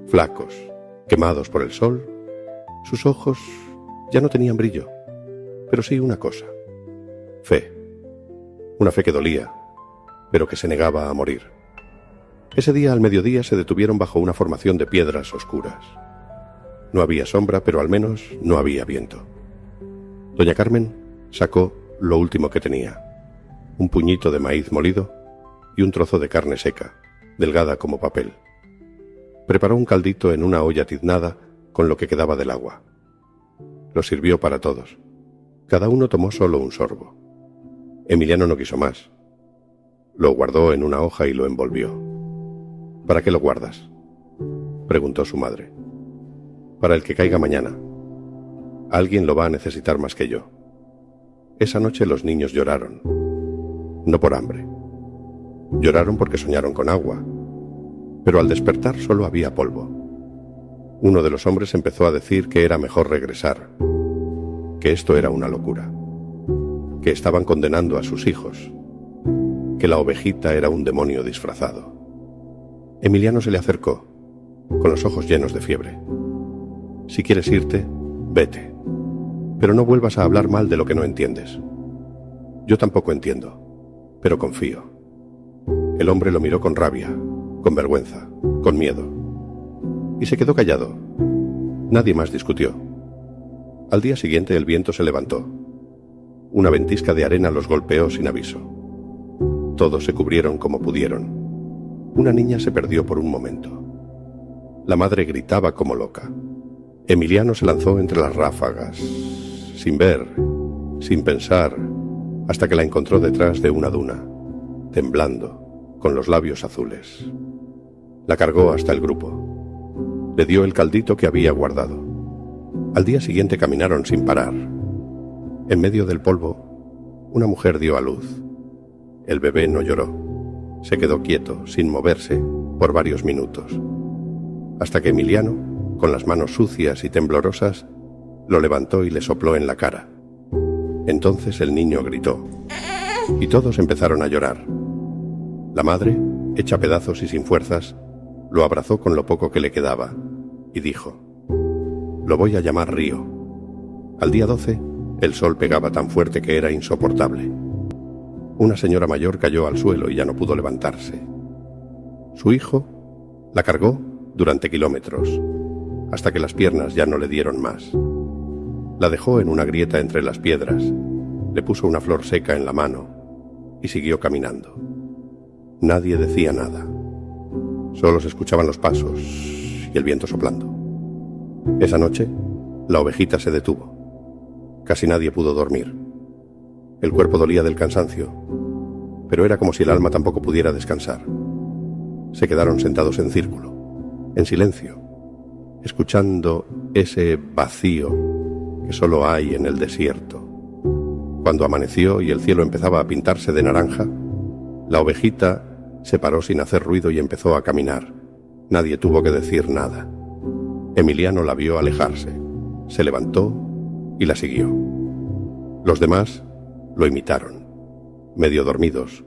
Flacos, quemados por el sol, sus ojos ya no tenían brillo, pero sí una cosa: fe. Una fe que dolía, pero que se negaba a morir. Ese día al mediodía se detuvieron bajo una formación de piedras oscuras. No había sombra, pero al menos no había viento. Doña Carmen sacó lo último que tenía: un puñito de maíz molido y un trozo de carne seca, delgada como papel. Preparó un caldito en una olla tiznada con lo que quedaba del agua. Lo sirvió para todos. Cada uno tomó solo un sorbo. Emiliano no quiso más. Lo guardó en una hoja y lo envolvió. ¿Para qué lo guardas?, preguntó su madre. Para el que caiga mañana. Alguien lo va a necesitar más que yo. Esa noche los niños lloraron. No por hambre. Lloraron porque soñaron con agua. Pero al despertar solo había polvo. Uno de los hombres empezó a decir que era mejor regresar, que esto era una locura, que estaban condenando a sus hijos, que la ovejita era un demonio disfrazado. Emiliano se le acercó, con los ojos llenos de fiebre. Si quieres irte, vete, pero no vuelvas a hablar mal de lo que no entiendes. Yo tampoco entiendo, pero confío. El hombre lo miró con rabia, con vergüenza, con miedo, y se quedó callado. Nadie más discutió. Al día siguiente el viento se levantó. Una ventisca de arena los golpeó sin aviso. Todos se cubrieron como pudieron. Una niña se perdió por un momento. La madre gritaba como loca. Emiliano se lanzó entre las ráfagas, sin ver, sin pensar, hasta que la encontró detrás de una duna, temblando, con los labios azules. La cargó hasta el grupo. Le dio el caldito que había guardado. Al día siguiente caminaron sin parar. En medio del polvo, una mujer dio a luz. El bebé no lloró. Se quedó quieto, sin moverse, por varios minutos, hasta que Emiliano, con las manos sucias y temblorosas, lo levantó y le sopló en la cara. Entonces el niño gritó, y todos empezaron a llorar. La madre, hecha pedazos y sin fuerzas, lo abrazó con lo poco que le quedaba, y dijo: «Lo voy a llamar Río». Al día 12, el sol pegaba tan fuerte que era insoportable. Una señora mayor cayó al suelo y ya no pudo levantarse. Su hijo la cargó durante kilómetros, hasta que las piernas ya no le dieron más. La dejó en una grieta entre las piedras, le puso una flor seca en la mano y siguió caminando. Nadie decía nada. Solo se escuchaban los pasos y el viento soplando. Esa noche, la ovejita se detuvo. Casi nadie pudo dormir. El cuerpo dolía del cansancio, pero era como si el alma tampoco pudiera descansar. Se quedaron sentados en círculo, en silencio, escuchando ese vacío que solo hay en el desierto. Cuando amaneció y el cielo empezaba a pintarse de naranja, la ovejita se paró sin hacer ruido y empezó a caminar. Nadie tuvo que decir nada. Emiliano la vio alejarse, se levantó y la siguió. Los demás lo imitaron, medio dormidos,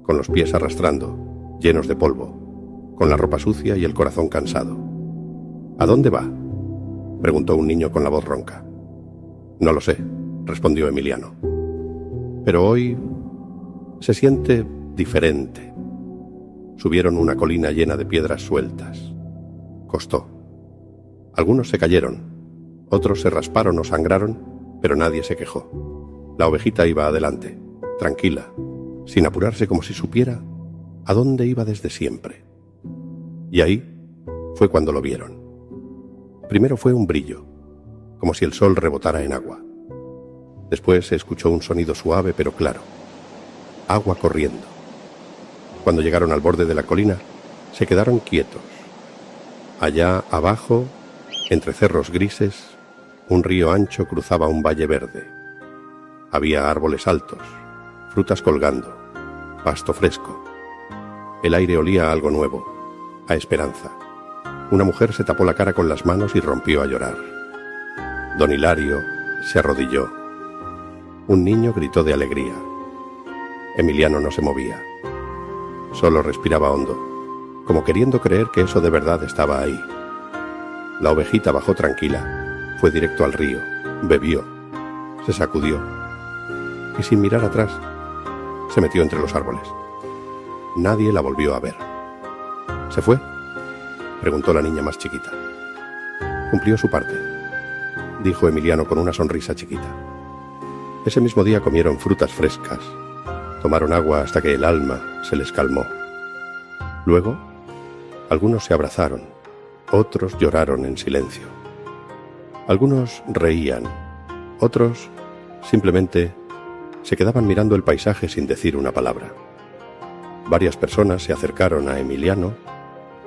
con los pies arrastrando, llenos de polvo, con la ropa sucia y el corazón cansado. «¿A dónde va?», preguntó un niño con la voz ronca. «No lo sé», respondió Emiliano. «Pero hoy se siente diferente». Subieron una colina llena de piedras sueltas. Costó. Algunos se cayeron, otros se rasparon o sangraron, pero nadie se quejó. La ovejita iba adelante, tranquila, sin apurarse, como si supiera a dónde iba desde siempre. Y ahí fue cuando lo vieron. Primero fue un brillo, como si el sol rebotara en agua. Después se escuchó un sonido suave pero claro. Agua corriendo. Cuando llegaron al borde de la colina, se quedaron quietos. Allá abajo, entre cerros grises, un río ancho cruzaba un valle verde. Había árboles altos, frutas colgando, pasto fresco. El aire olía a algo nuevo, a esperanza. Una mujer se tapó la cara con las manos y rompió a llorar. Don Hilario se arrodilló. Un niño gritó de alegría. Emiliano no se movía. Solo respiraba hondo, como queriendo creer que eso de verdad estaba ahí. La ovejita bajó tranquila, fue directo al río, bebió, se sacudió y sin mirar atrás se metió entre los árboles. Nadie la volvió a ver. ¿Se fue?, preguntó la niña más chiquita. Cumplió su parte, dijo Emiliano con una sonrisa chiquita. Ese mismo día comieron frutas frescas, tomaron agua hasta que el alma se les calmó. Luego, algunos se abrazaron, otros lloraron en silencio. Algunos reían, otros Simplemente se quedaban mirando el paisaje sin decir una palabra. Varias personas se acercaron a Emiliano,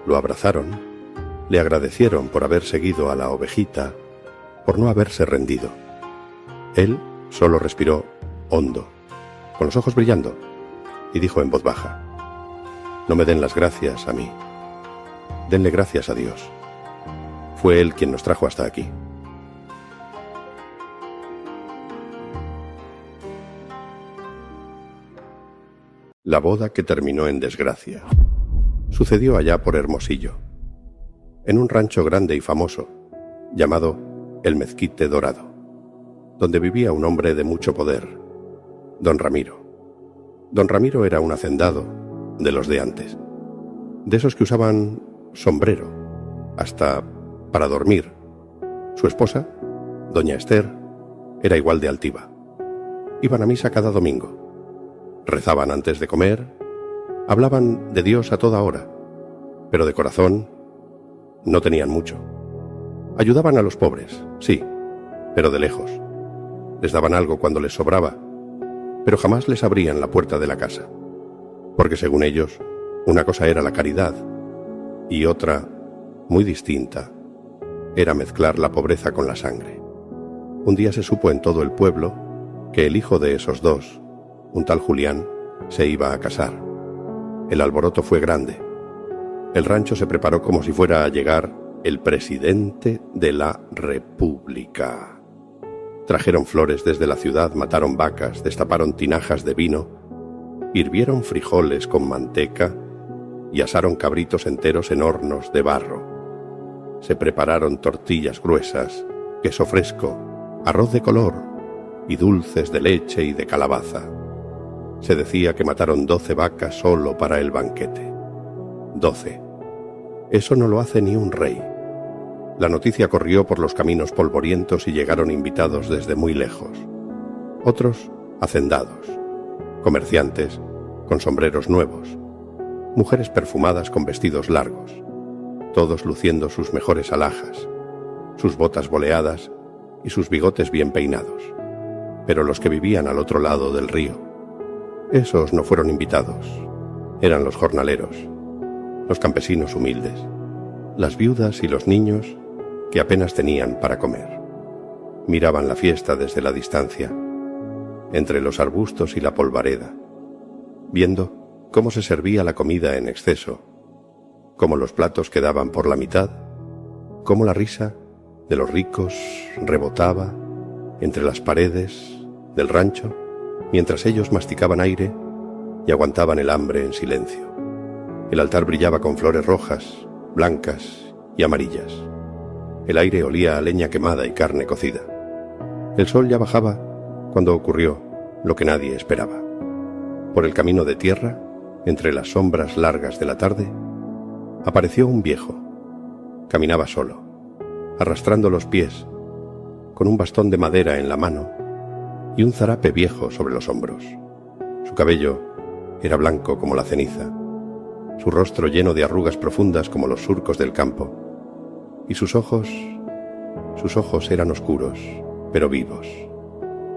lo abrazaron, le agradecieron por haber seguido a la ovejita, por no haberse rendido. Él solo respiró hondo, con los ojos brillando, y dijo en voz baja: «No me den las gracias a mí. Denle gracias a Dios. Fue Él quien nos trajo hasta aquí». La boda que terminó en desgracia sucedió allá por Hermosillo, en un rancho grande y famoso, llamado El Mezquite Dorado, donde vivía un hombre de mucho poder, don Ramiro. Don Ramiro era un hacendado de los de antes, de esos que usaban sombrero, hasta para dormir. Su esposa, doña Esther, era igual de altiva. Iban a misa cada domingo. Rezaban antes de comer, hablaban de Dios a toda hora, pero de corazón no tenían mucho. Ayudaban a los pobres, sí, pero de lejos. Les daban algo cuando les sobraba, pero jamás les abrían la puerta de la casa, porque según ellos, una cosa era la caridad y otra, muy distinta, era mezclar la pobreza con la sangre. Un día se supo en todo el pueblo que el hijo de esos dos, un tal Julián, se iba a casar. El alboroto fue grande. El rancho se preparó como si fuera a llegar el presidente de la República. Trajeron flores desde la ciudad, mataron vacas, destaparon tinajas de vino, hirvieron frijoles con manteca y asaron cabritos enteros en hornos de barro. Se prepararon tortillas gruesas, queso fresco, arroz de color y dulces de leche y de calabaza. Se decía que mataron 12 vacas solo para el banquete. 12. Eso no lo hace ni un rey. La noticia corrió por los caminos polvorientos y llegaron invitados desde muy lejos. Otros, hacendados, comerciantes, con sombreros nuevos, mujeres perfumadas con vestidos largos, todos luciendo sus mejores alhajas, sus botas boleadas y sus bigotes bien peinados. Pero los que vivían al otro lado del río, esos no fueron invitados. Eran los jornaleros, los campesinos humildes, las viudas y los niños que apenas tenían para comer. Miraban la fiesta desde la distancia, entre los arbustos y la polvareda, viendo cómo se servía la comida en exceso, cómo los platos quedaban por la mitad, cómo la risa de los ricos rebotaba entre las paredes del rancho, mientras ellos masticaban aire y aguantaban el hambre en silencio. El altar brillaba con flores rojas, blancas y amarillas. El aire olía a leña quemada y carne cocida. El sol ya bajaba cuando ocurrió lo que nadie esperaba. Por el camino de tierra, entre las sombras largas de la tarde, apareció un viejo. Caminaba solo, arrastrando los pies, con un bastón de madera en la mano y un zarape viejo sobre los hombros. Su cabello era blanco como la ceniza, su rostro lleno de arrugas profundas como los surcos del campo, y sus ojos eran oscuros, pero vivos.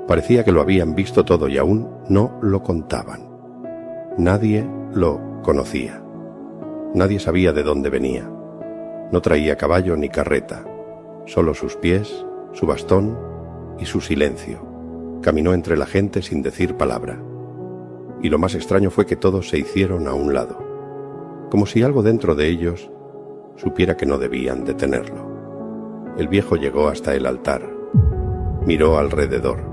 Parecía que lo habían visto todo y aún no lo contaban. Nadie lo conocía. Nadie sabía de dónde venía. No traía caballo ni carreta, solo sus pies, su bastón y su silencio. Caminó entre la gente sin decir palabra. Y lo más extraño fue que todos se hicieron a un lado, como si algo dentro de ellos supiera que no debían detenerlo. El viejo llegó hasta el altar, miró alrededor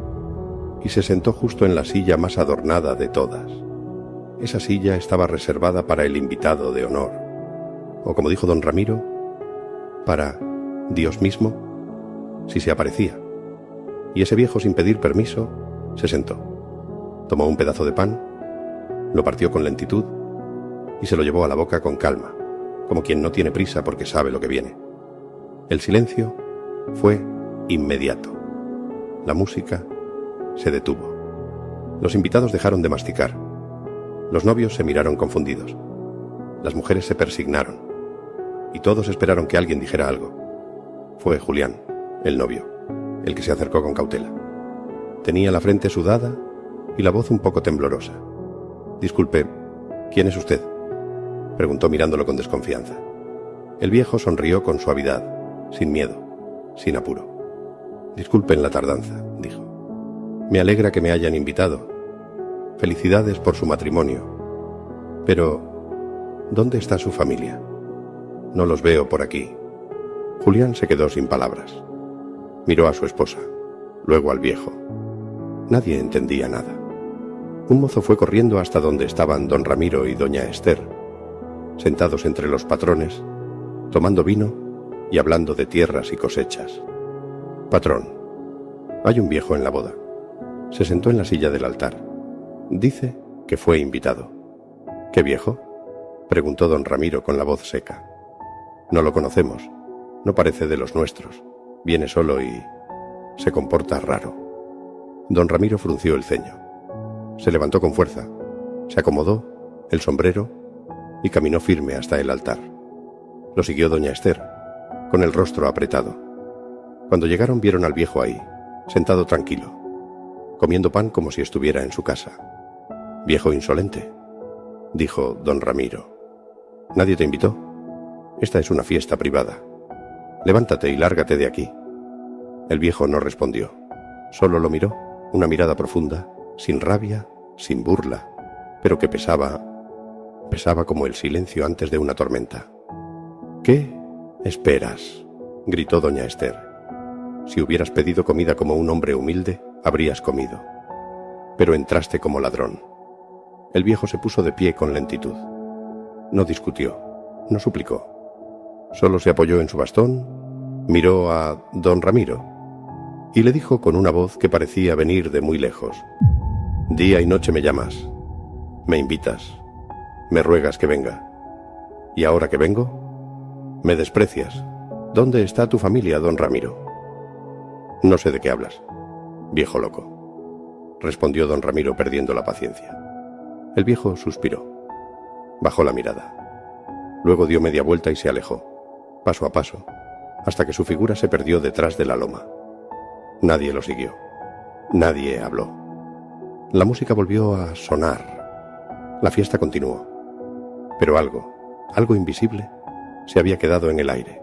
y se sentó justo en la silla más adornada de todas. Esa silla estaba reservada para el invitado de honor, o como dijo don Ramiro, para Dios mismo, si se aparecía. Y ese viejo, sin pedir permiso, se sentó. Tomó un pedazo de pan, lo partió con lentitud y se lo llevó a la boca con calma, como quien no tiene prisa porque sabe lo que viene. El silencio fue inmediato. La música se detuvo. Los invitados dejaron de masticar. Los novios se miraron confundidos. Las mujeres se persignaron. Y todos esperaron que alguien dijera algo. Fue Julián, el novio, el que se acercó con cautela. Tenía la frente sudada y la voz un poco temblorosa. «Disculpe, ¿quién es usted?», preguntó mirándolo con desconfianza. El viejo sonrió con suavidad, sin miedo, sin apuro. «Disculpen la tardanza», dijo. «Me alegra que me hayan invitado. Felicidades por su matrimonio. Pero, ¿dónde está su familia? No los veo por aquí». Julián se quedó sin palabras. Miró a su esposa, luego al viejo. Nadie entendía nada. Un mozo fue corriendo hasta donde estaban don Ramiro y doña Esther, sentados entre los patrones, tomando vino y hablando de tierras y cosechas. «Patrón, hay un viejo en la boda». Se sentó en la silla del altar. Dice que fue invitado. «¿Qué viejo?», preguntó don Ramiro con la voz seca. «No lo conocemos. No parece de los nuestros. Viene solo y se comporta raro». Don Ramiro frunció el ceño. Se levantó con fuerza, se acomodó el sombrero y caminó firme hasta el altar. Lo siguió doña Esther, con el rostro apretado. Cuando llegaron vieron al viejo ahí, sentado tranquilo, comiendo pan como si estuviera en su casa. «Viejo insolente», dijo don Ramiro. «¿Nadie te invitó? Esta es una fiesta privada. Levántate y lárgate de aquí». El viejo no respondió. Solo lo miró, una mirada profunda, sin rabia, sin burla, pero que pesaba como el silencio antes de una tormenta. «¿Qué esperas?», gritó doña Esther. «Si hubieras pedido comida como un hombre humilde, habrías comido. Pero entraste como ladrón». El viejo se puso de pie con lentitud. No discutió, no suplicó. Solo se apoyó en su bastón, miró a don Ramiro y le dijo con una voz que parecía venir de muy lejos: «Día y noche me llamas, me invitas, me ruegas que venga. ¿Y ahora que vengo? Me desprecias. ¿Dónde está tu familia, don Ramiro?». «No sé de qué hablas, viejo loco», respondió don Ramiro perdiendo la paciencia. El viejo suspiró, bajó la mirada. Luego dio media vuelta y se alejó, paso a paso, hasta que su figura se perdió detrás de la loma. Nadie lo siguió. Nadie habló. La música volvió a sonar. La fiesta continuó. Pero algo invisible, se había quedado en el aire.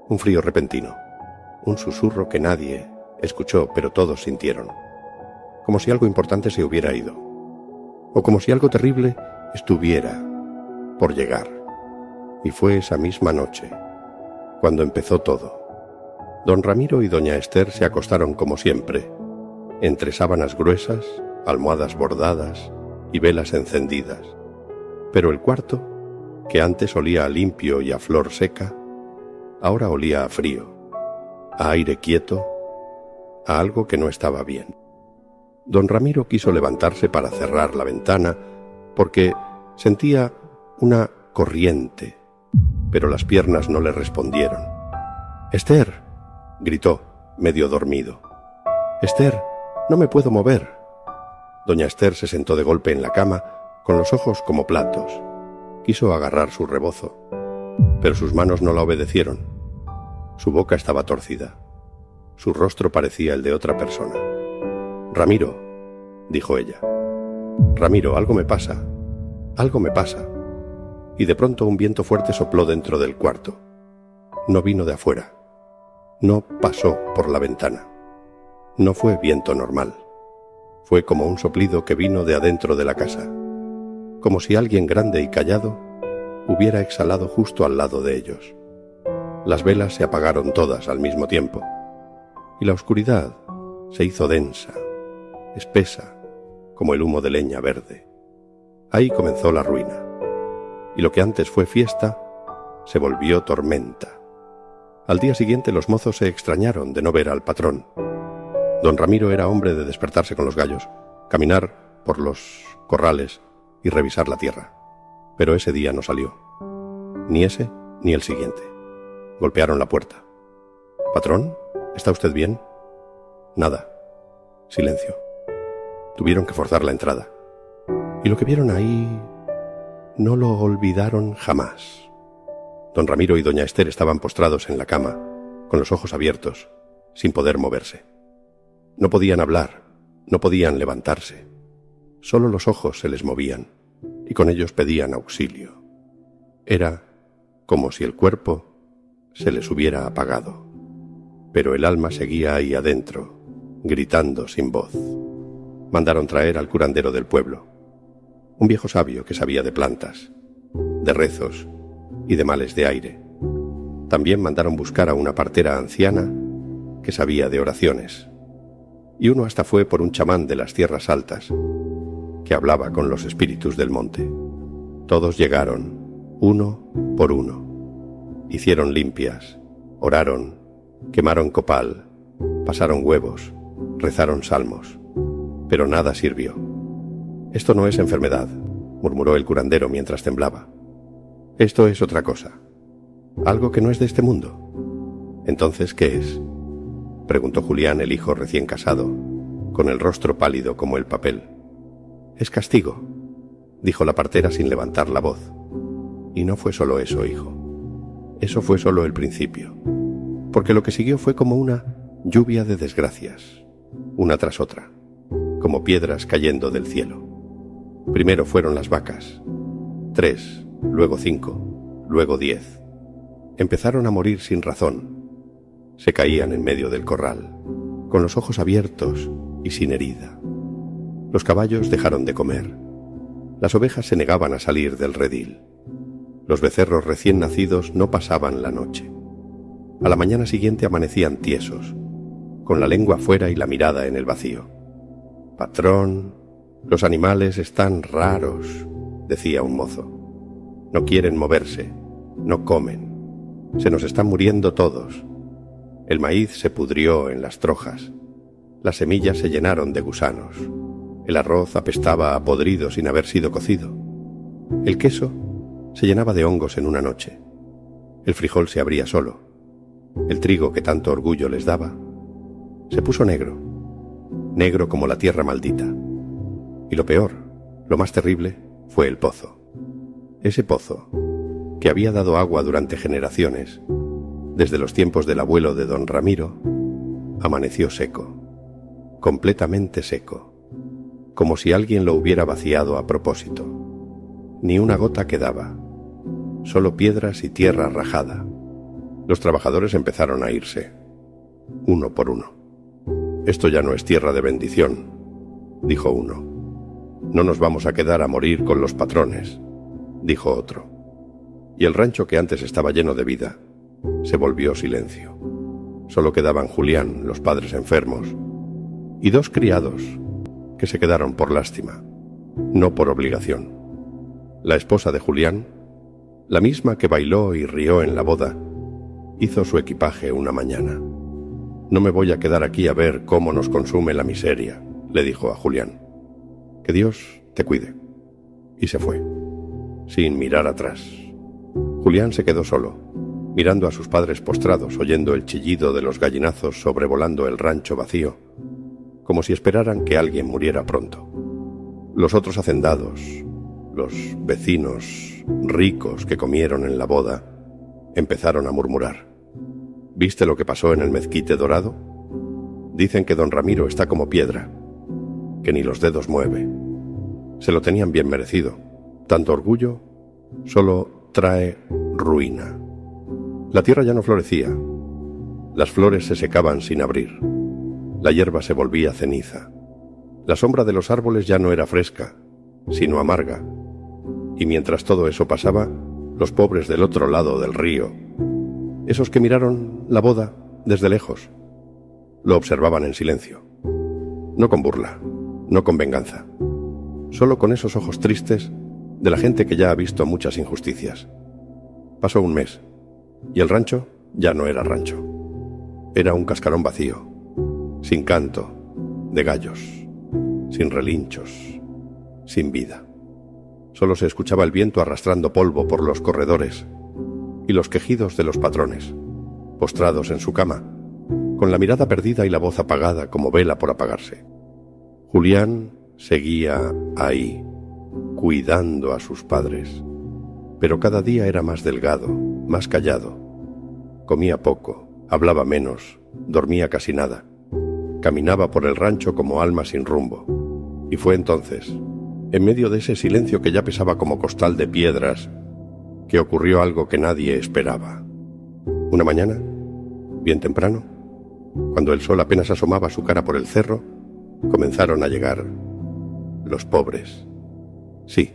Un frío repentino, un susurro que nadie escuchó, pero todos sintieron. Como si algo importante se hubiera ido. O como si algo terrible estuviera por llegar. Y fue esa misma noche, cuando empezó todo. Don Ramiro y doña Esther se acostaron como siempre, entre sábanas gruesas, almohadas bordadas y velas encendidas. Pero el cuarto, que antes olía a limpio y a flor seca, ahora olía a frío, a aire quieto, a algo que no estaba bien. Don Ramiro quiso levantarse para cerrar la ventana porque sentía una corriente, pero las piernas no le respondieron. «Esther», gritó, medio dormido. «Esther, no me puedo mover». Doña Esther se sentó de golpe en la cama, con los ojos como platos. Quiso agarrar su rebozo, pero sus manos no la obedecieron. Su boca estaba torcida. Su rostro parecía el de otra persona. «Ramiro», dijo ella. «Ramiro, algo me pasa. Algo me pasa». Y de pronto un viento fuerte sopló dentro del cuarto. No vino de afuera. No pasó por la ventana. No fue viento normal. Fue como un soplido que vino de adentro de la casa. Como si alguien grande y callado hubiera exhalado justo al lado de ellos. Las velas se apagaron todas al mismo tiempo. Y la oscuridad se hizo densa, espesa, como el humo de leña verde. Ahí comenzó la ruina. Y lo que antes fue fiesta, se volvió tormenta. Al día siguiente los mozos se extrañaron de no ver al patrón. Don Ramiro era hombre de despertarse con los gallos, caminar por los corrales y revisar la tierra. Pero ese día no salió. Ni ese ni el siguiente. Golpearon la puerta. «¿Patrón? ¿Está usted bien?» Nada. Silencio. Tuvieron que forzar la entrada. Y lo que vieron ahí no lo olvidaron jamás. Don Ramiro y doña Esther estaban postrados en la cama, con los ojos abiertos, sin poder moverse. No podían hablar, No podían levantarse. Solo los ojos se les movían y con ellos pedían auxilio. Era como si el cuerpo se les hubiera apagado, pero el alma seguía ahí adentro, gritando sin voz. Mandaron traer al curandero del pueblo, un viejo sabio que sabía de plantas, de rezos y de males de aire. También mandaron buscar a una partera anciana que sabía de oraciones, y uno hasta fue por un chamán de las tierras altas, que hablaba con los espíritus del monte. Todos llegaron, uno por uno. Hicieron limpias, oraron, quemaron copal, pasaron huevos, rezaron salmos, pero nada sirvió. «Esto no es enfermedad», murmuró el curandero mientras temblaba. «Esto es otra cosa, algo que no es de este mundo». «¿Entonces qué es?», preguntó Julián, el hijo recién casado, con el rostro pálido como el papel. «Es castigo», dijo la partera sin levantar la voz. «Y no fue solo eso, hijo. Eso fue solo el principio, porque lo que siguió fue como una lluvia de desgracias, una tras otra, como piedras cayendo del cielo. Primero fueron las vacas, 3, luego 5, luego 10. Empezaron a morir sin razón. Se caían en medio del corral, con los ojos abiertos y sin herida. Los caballos dejaron de comer. Las ovejas se negaban a salir del redil. Los becerros recién nacidos no pasaban la noche. A la mañana siguiente amanecían tiesos, con la lengua fuera y la mirada en el vacío. «Patrón, los animales están raros», decía un mozo. «No quieren moverse, no comen. Se nos están muriendo todos. El maíz se pudrió en las trojas. Las semillas se llenaron de gusanos. El arroz apestaba a podrido sin haber sido cocido. El queso se llenaba de hongos en una noche. El frijol se abría solo. El trigo que tanto orgullo les daba se puso negro, negro como la tierra maldita. Y lo peor, lo más terrible, fue el pozo. Ese pozo, que había dado agua durante generaciones, desde los tiempos del abuelo de don Ramiro, amaneció seco, completamente seco, como si alguien lo hubiera vaciado a propósito. Ni una gota quedaba, solo piedras y tierra rajada. Los trabajadores empezaron a irse, uno por uno. «Esto ya no es tierra de bendición», dijo uno. «No nos vamos a quedar a morir con los patrones», dijo otro. Y el rancho, que antes estaba lleno de vida, se volvió silencio. Solo quedaban Julián, los padres enfermos, y 2 criados que se quedaron por lástima, no por obligación. La esposa de Julián, la misma que bailó y rió en la boda, hizo su equipaje una mañana. «No me voy a quedar aquí a ver cómo nos consume la miseria», le dijo a Julián. «Que Dios te cuide». Y se fue, sin mirar atrás. Julián se quedó solo, mirando a sus padres postrados, oyendo el chillido de los gallinazos sobrevolando el rancho vacío, como si esperaran que alguien muriera pronto. Los otros hacendados, los vecinos ricos que comieron en la boda, empezaron a murmurar. «¿Viste lo que pasó en el mezquite dorado? Dicen que don Ramiro está como piedra, que ni los dedos mueve. Se lo tenían bien merecido. Tanto orgullo solo trae ruina». La tierra ya no florecía. Las flores se secaban sin abrir. La hierba se volvía ceniza. La sombra de los árboles ya no era fresca, sino amarga. Y mientras todo eso pasaba, los pobres del otro lado del río, esos que miraron la boda desde lejos, lo observaban en silencio. No con burla, no con venganza, solo con esos ojos tristes de la gente que ya ha visto muchas injusticias. Pasó un mes, y el rancho ya no era rancho. Era un cascarón vacío, sin canto de gallos, sin relinchos, sin vida. Solo se escuchaba el viento arrastrando polvo por los corredores y los quejidos de los patrones, postrados en su cama, con la mirada perdida y la voz apagada como vela por apagarse. Julián seguía ahí, cuidando a sus padres, pero cada día era más delgado, más callado. Comía poco, hablaba menos, dormía casi nada. Caminaba por el rancho como alma sin rumbo. Y fue entonces, en medio de ese silencio que ya pesaba como costal de piedras, que ocurrió algo que nadie esperaba. Una mañana, bien temprano, cuando el sol apenas asomaba su cara por el cerro, comenzaron a llegar los pobres. Sí,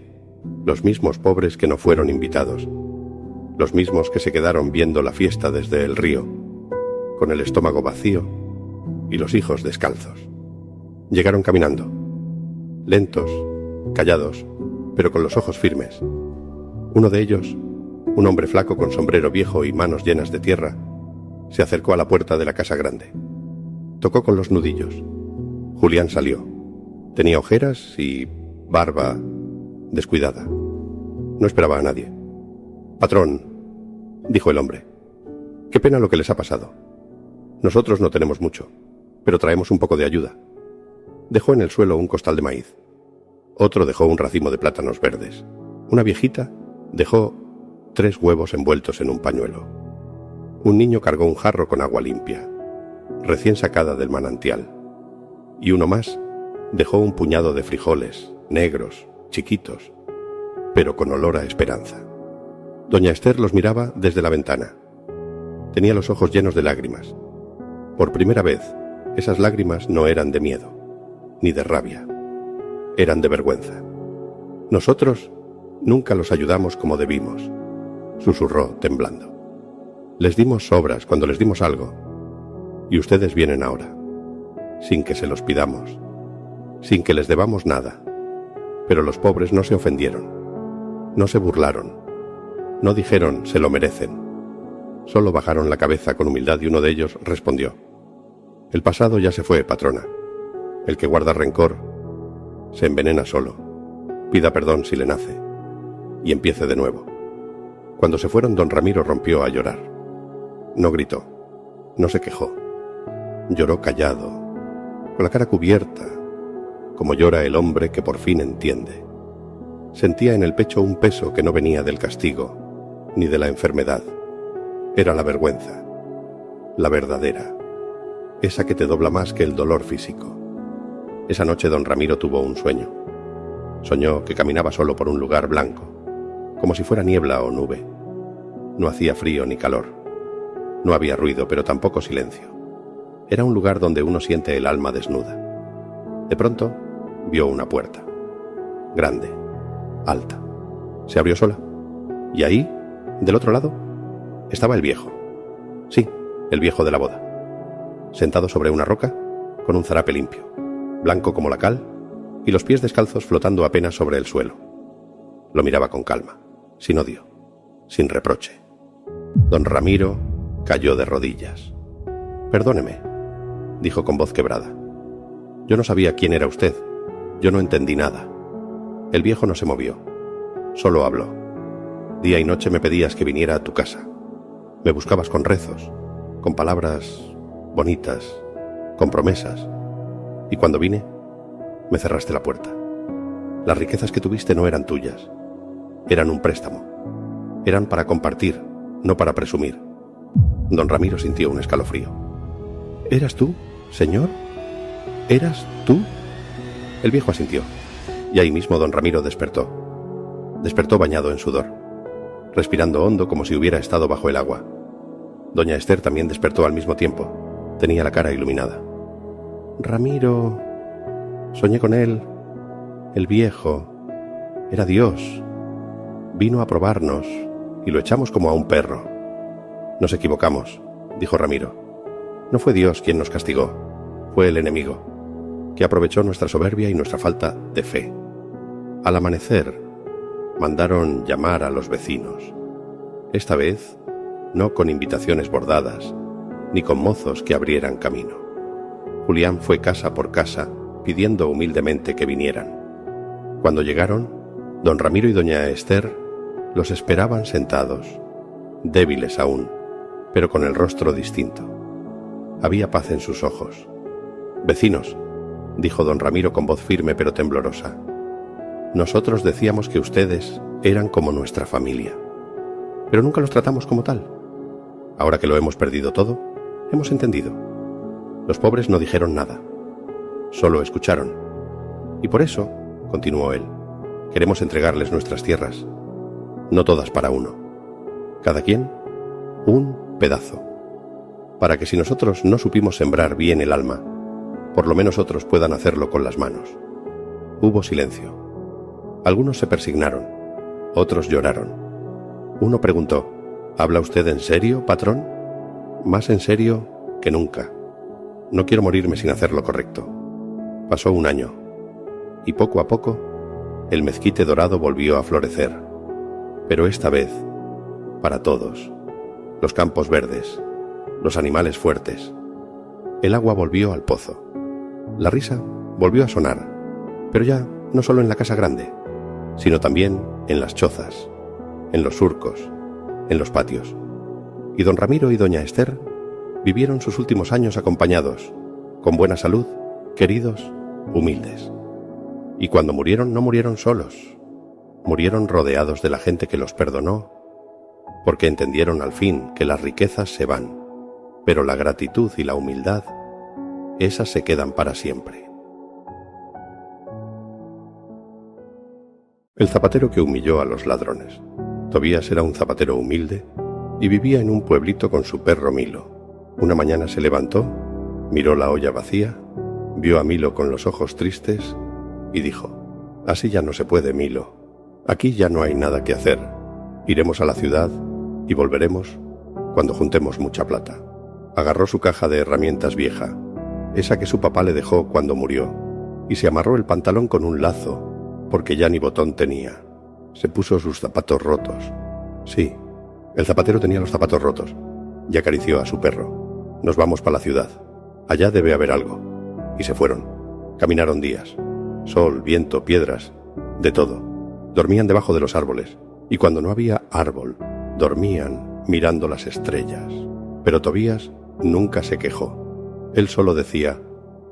los mismos pobres que no fueron invitados, los mismos que se quedaron viendo la fiesta desde el río, con el estómago vacío y los hijos descalzos. Llegaron caminando, lentos, callados, pero con los ojos firmes. Uno de ellos, un hombre flaco con sombrero viejo y manos llenas de tierra, se acercó a la puerta de la casa grande. Tocó con los nudillos. Julián salió. Tenía ojeras y barba descuidada. No esperaba a nadie. «Patrón», dijo el hombre, «qué pena lo que les ha pasado. Nosotros no tenemos mucho, pero traemos un poco de ayuda». Dejó en el suelo un costal de maíz. Otro dejó un racimo de plátanos verdes. Una viejita dejó 3 huevos envueltos en un pañuelo. Un niño cargó un jarro con agua limpia, recién sacada del manantial. Y uno más dejó un puñado de frijoles, negros, chiquitos, pero con olor a esperanza. Doña Esther los miraba desde la ventana. Tenía los ojos llenos de lágrimas. Por primera vez, esas lágrimas no eran de miedo, ni de rabia. Eran de vergüenza. «Nosotros nunca los ayudamos como debimos», susurró temblando. «Les dimos sobras cuando les dimos algo, y ustedes vienen ahora, sin que se los pidamos, sin que les debamos nada». Pero los pobres no se ofendieron, no se burlaron, no dijeron «se lo merecen». Solo bajaron la cabeza con humildad y uno de ellos respondió: «El pasado ya se fue, patrona. El que guarda rencor se envenena solo. Pida perdón si le nace y empiece de nuevo». Cuando se fueron, don Ramiro rompió a llorar. No gritó, no se quejó. Lloró callado, con la cara cubierta, como llora el hombre que por fin entiende. Sentía en el pecho un peso que no venía del castigo, ni de la enfermedad. Era la vergüenza, la verdadera, esa que te dobla más que el dolor físico. Esa noche don Ramiro tuvo un sueño. Soñó que caminaba solo por un lugar blanco, como si fuera niebla o nube. No hacía frío ni calor. No había ruido, pero tampoco silencio. Era un lugar donde uno siente el alma desnuda. De pronto, vio una puerta. Grande, alta. Se abrió sola. Y ahí, del otro lado, estaba el viejo. Sí, el viejo de la boda. Sentado sobre una roca, con un zarape limpio, blanco como la cal, y los pies descalzos flotando apenas sobre el suelo. Lo miraba con calma, sin odio, sin reproche. Don Ramiro cayó de rodillas. «Perdóneme», dijo con voz quebrada. «Yo no sabía quién era usted. Yo no entendí nada». El viejo no se movió. Solo habló. «Día y noche me pedías que viniera a tu casa. Me buscabas con rezos, con palabras bonitas, con promesas. Y cuando vine, me cerraste la puerta. Las riquezas que tuviste no eran tuyas. Eran un préstamo. Eran para compartir, no para presumir». Don Ramiro sintió un escalofrío. «¿Eras tú, señor? ¿Eras tú?» El viejo asintió, y ahí mismo don Ramiro despertó. Despertó bañado en sudor, respirando hondo como si hubiera estado bajo el agua. Doña Esther también despertó al mismo tiempo. Tenía la cara iluminada. «Ramiro, soñé con él. El viejo. Era Dios. Vino a probarnos y lo echamos como a un perro». «Nos equivocamos», dijo Ramiro. «No fue Dios quien nos castigó, fue el enemigo, que aprovechó nuestra soberbia y nuestra falta de fe. Al amanecer, mandaron llamar a los vecinos. Esta vez, no con invitaciones bordadas, ni con mozos que abrieran camino. Julián fue casa por casa, pidiendo humildemente que vinieran. Cuando llegaron, don Ramiro y doña Esther los esperaban sentados, débiles aún, pero con el rostro distinto. Había paz en sus ojos. «Vecinos», dijo don Ramiro con voz firme pero temblorosa, «nosotros decíamos que ustedes eran como nuestra familia, pero nunca los tratamos como tal. Ahora que lo hemos perdido todo, hemos entendido. Los pobres no dijeron nada, solo escucharon. Y por eso, continuó él, queremos entregarles nuestras tierras, no todas para uno, cada quien un pedazo, para que si nosotros no supimos sembrar bien el alma, por lo menos otros puedan hacerlo con las manos. Hubo silencio. Algunos se persignaron, otros lloraron. Uno preguntó: ¿habla usted en serio, patrón? Más en serio que nunca. No quiero morirme sin hacer lo correcto. Pasó un año, y poco a poco el mezquite dorado volvió a florecer, pero esta vez para todos. Los campos verdes, los animales fuertes. El agua volvió al pozo. La risa volvió a sonar, pero ya no solo en la casa grande, sino también en las chozas, en los surcos, en los patios. Y don Ramiro y doña Esther vivieron sus últimos años acompañados, con buena salud, queridos, humildes. Y cuando murieron no murieron solos, murieron rodeados de la gente que los perdonó, porque entendieron al fin que las riquezas se van, pero la gratitud y la humildad, esas se quedan para siempre. El zapatero que humilló a los ladrones. Tobías era un zapatero humilde y vivía en un pueblito con su perro Milo. Una mañana se levantó, miró la olla vacía, vio a Milo con los ojos tristes y dijo: así ya no se puede, Milo. Aquí ya no hay nada que hacer. Iremos a la ciudad y volveremos cuando juntemos mucha plata. Agarró su caja de herramientas vieja, esa que su papá le dejó cuando murió, y se amarró el pantalón con un lazo, porque ya ni botón tenía. Se puso sus zapatos rotos. Sí, el zapatero tenía los zapatos rotos, y acarició a su perro. Nos vamos para la ciudad. Allá debe haber algo. Y se fueron. Caminaron días. Sol, viento, piedras, de todo. Dormían debajo de los árboles, y cuando no había árbol, dormían mirando las estrellas. Pero Tobías nunca se quejó. Él solo decía: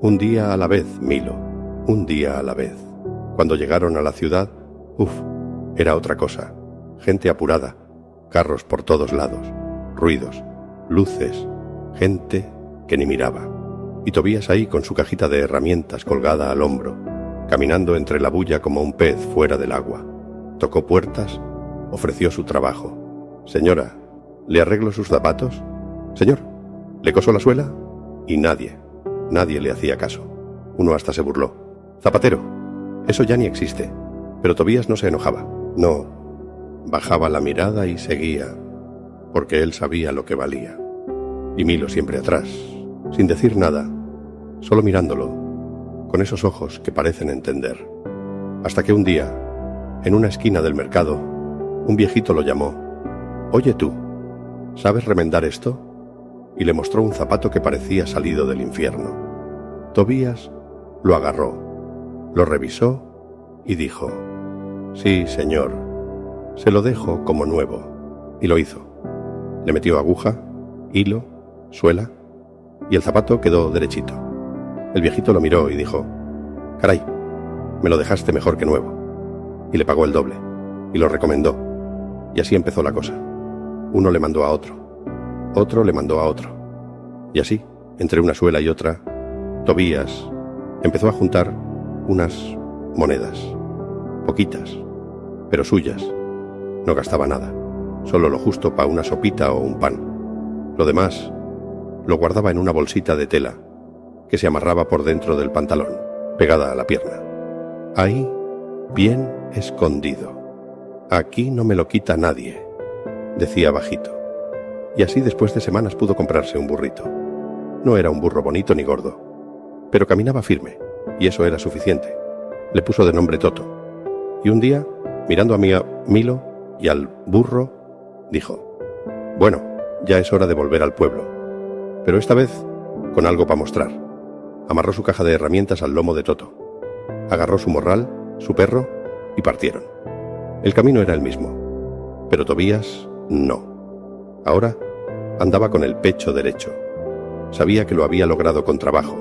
un día a la vez, Milo, un día a la vez. Cuando llegaron a la ciudad, era otra cosa. Gente apurada, carros por todos lados, ruidos, luces, gente que ni miraba. Y Tobías ahí con su cajita de herramientas colgada al hombro, caminando entre la bulla como un pez fuera del agua. Tocó puertas, ofreció su trabajo. Señora, ¿le arreglo sus zapatos? Señor, ¿le coso la suela? Y nadie le hacía caso. Uno hasta se burló. Zapatero, eso ya ni existe. Pero Tobías no se enojaba. No, bajaba la mirada y seguía, porque él sabía lo que valía. Y Milo siempre atrás, sin decir nada, solo mirándolo, con esos ojos que parecen entender. Hasta que un día, en una esquina del mercado, un viejito lo llamó. Oye tú, ¿sabes remendar esto? Y le mostró un zapato que parecía salido del infierno. Tobías lo agarró, lo revisó y dijo: sí, señor, se lo dejo como nuevo. Y lo hizo. Le metió aguja, hilo, suela, y el zapato quedó derechito. El viejito lo miró y dijo: caray, me lo dejaste mejor que nuevo. Y le pagó el doble, y lo recomendó. Y así empezó la cosa. Uno le mandó a otro, otro le mandó a otro. Y así, entre una suela y otra, Tobías empezó a juntar unas monedas, poquitas, pero suyas. No gastaba nada, solo lo justo para una sopita o un pan. Lo demás lo guardaba en una bolsita de tela que se amarraba por dentro del pantalón, pegada a la pierna. Ahí, bien escondido. Aquí no me lo quita nadie, decía bajito. Y así después de semanas pudo comprarse un burrito. No era un burro bonito ni gordo, pero caminaba firme, y eso era suficiente. Le puso de nombre Toto. Y un día, mirando a Milo y al burro, dijo: bueno, ya es hora de volver al pueblo, pero esta vez con algo para mostrar. Amarró su caja de herramientas al lomo de Toto, agarró su morral, su perro, y partieron. El camino era el mismo, pero Tobías no. Ahora andaba con el pecho derecho. Sabía que lo había logrado con trabajo,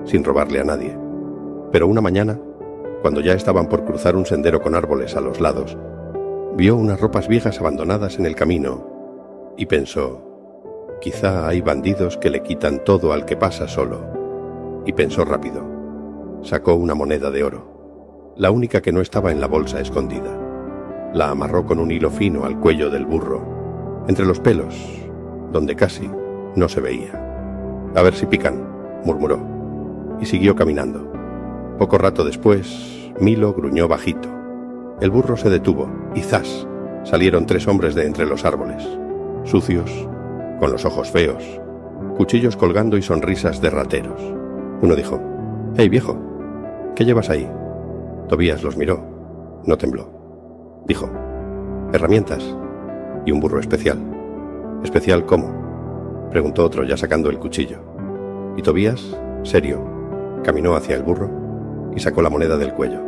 sin robarle a nadie. Pero una mañana, cuando ya estaban por cruzar un sendero con árboles a los lados, vio unas ropas viejas abandonadas en el camino y pensó: Quizá hay bandidos que le quitan todo al que pasa solo. Y pensó rápido. Sacó una moneda de oro, la única que no estaba en la bolsa escondida. La amarró con un hilo fino al cuello del burro, entre los pelos, donde casi no se veía. «A ver si pican», murmuró, y siguió caminando. Poco rato después, Milo gruñó bajito. El burro se detuvo, y ¡zas!, salieron 3 hombres de entre los árboles, sucios, con los ojos feos, cuchillos colgando y sonrisas de rateros. Uno dijo: «Hey, viejo, ¿qué llevas ahí?» Tobías los miró. No tembló. Dijo: «Herramientas y un burro especial». «¿Especial cómo?», preguntó otro ya sacando el cuchillo. Y Tobías, serio, caminó hacia el burro y sacó la moneda del cuello.